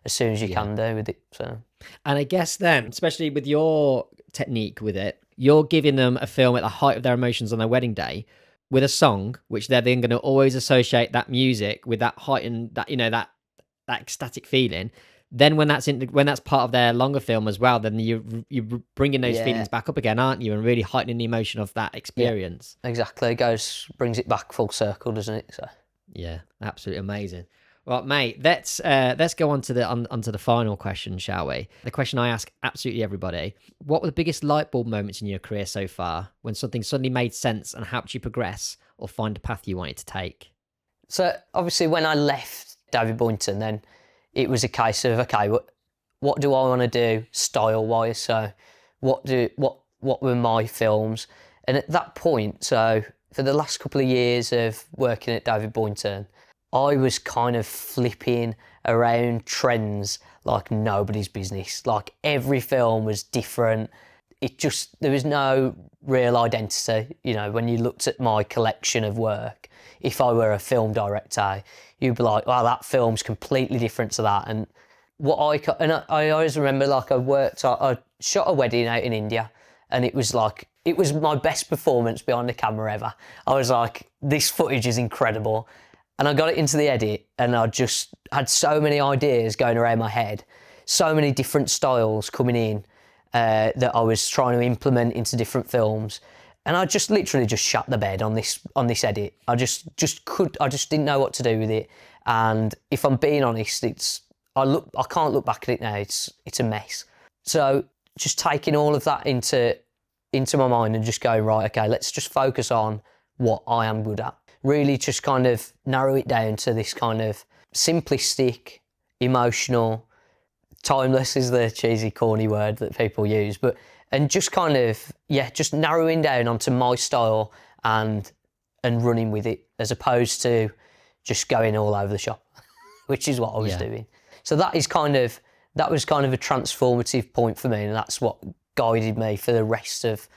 Speaker 2: as soon as you can do with it. So,
Speaker 1: and I guess then, especially with your technique with it, you're giving them a film at the height of their emotions on their wedding day with a song, which they're then going to always associate that music with that heightened, that ecstatic feeling. Then when that's part of their longer film as well, then you're bringing those feelings back up again, aren't you? And really heightening the emotion of that experience.
Speaker 2: Yeah, exactly. Brings it back full circle, doesn't it? So
Speaker 1: yeah, absolutely amazing. Well, mate, let's go on to the final question, shall we? The question I ask absolutely everybody: what were the biggest light bulb moments in your career so far, when something suddenly made sense and helped you progress or find a path you wanted to take?
Speaker 2: So obviously, when I left David Boynton, then it was a case of, okay, what do I want to do style-wise? So what were my films? And at that point, so for the last couple of years of working at David Boynton, I was kind of flipping around trends like nobody's business. Like every film was different. There was no real identity. You know, when you looked at my collection of work, if I were a film director, you'd be like, wow, that film's completely different to that. And I always remember, like, I shot a wedding out in India, and it was my best performance behind the camera ever. I was like, this footage is incredible. And I got it into the edit, and I just had so many ideas going around my head, so many different styles coming in that I was trying to implement into different films. And I just literally just shut the bed on this edit. I just didn't know what to do with it. And if I'm being honest, I can't look back at it now. It's a mess. So just taking all of that into my mind and just going, right, okay, let's just focus on what I am good at. Really just kind of narrow it down to this kind of simplistic, emotional, timeless is the cheesy, corny word that people use, and just kind of, just narrowing down onto my style and running with it, as opposed to just going all over the shop, which is what I was doing. So that was kind of a transformative point for me, and that's what guided me for the rest of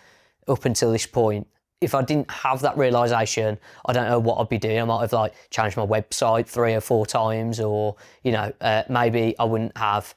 Speaker 2: up until this point. If I didn't have that realisation, I don't know what I'd be doing. I might have changed my website 3 or 4 times, or maybe I wouldn't have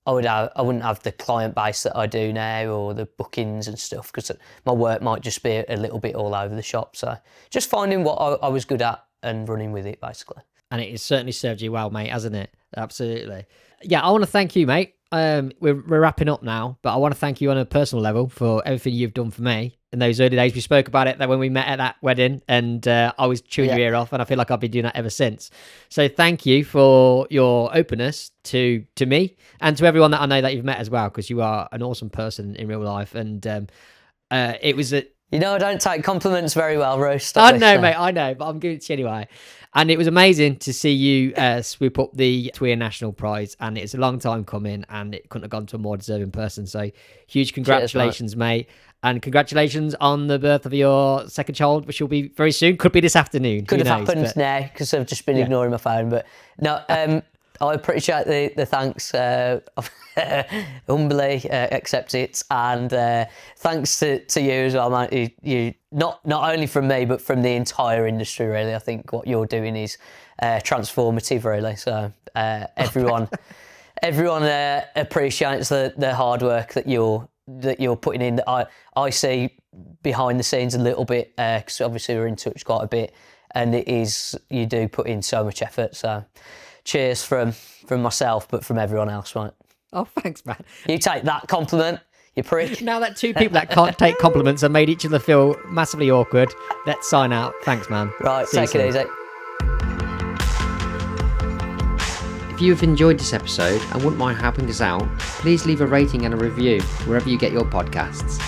Speaker 2: the client base that I do now, or the bookings and stuff, because my work might just be a little bit all over the shop. So just finding what I was good at and running with it, basically.
Speaker 1: And it has certainly served you well, mate, hasn't it? Absolutely. Yeah, I want to thank you, mate. We're wrapping up now, but I want to thank you on a personal level for everything you've done for me in those early days. We spoke about it when we met at that wedding, and I was chewing your ear off, and I feel like I've been doing that ever since. So thank you for your openness to me and to everyone that I know that you've met as well, because you are an awesome person in real life. And it was
Speaker 2: You know, I don't take compliments very well, Rose.
Speaker 1: I know, mate, I know, but I'm giving it to you anyway. And it was amazing to see you swoop up the Tweer National Prize, and it's a long time coming, and it couldn't have gone to a more deserving person. So huge congratulations, mate. And congratulations on the birth of your second child, which will be very soon. Could be this afternoon.
Speaker 2: Could have happened now because I've just been ignoring my phone. But no, I appreciate the thanks. Humbly accept it, and thanks to you as well, mate. You not only from me but from the entire industry. Really, I think what you're doing is transformative. Really, so everyone appreciates the hard work that you're putting in. That I see behind the scenes a little bit because obviously we're in touch quite a bit, and you do put in so much effort. So cheers from myself, but from everyone else, right?
Speaker 1: Oh, thanks, man.
Speaker 2: You take that compliment, you prick.
Speaker 1: Now that two people that can't take compliments have made each other feel massively awkward, let's sign out. Thanks, man.
Speaker 2: Right, take it easy.
Speaker 1: If you have enjoyed this episode and wouldn't mind helping us out, please leave a rating and a review wherever you get your podcasts.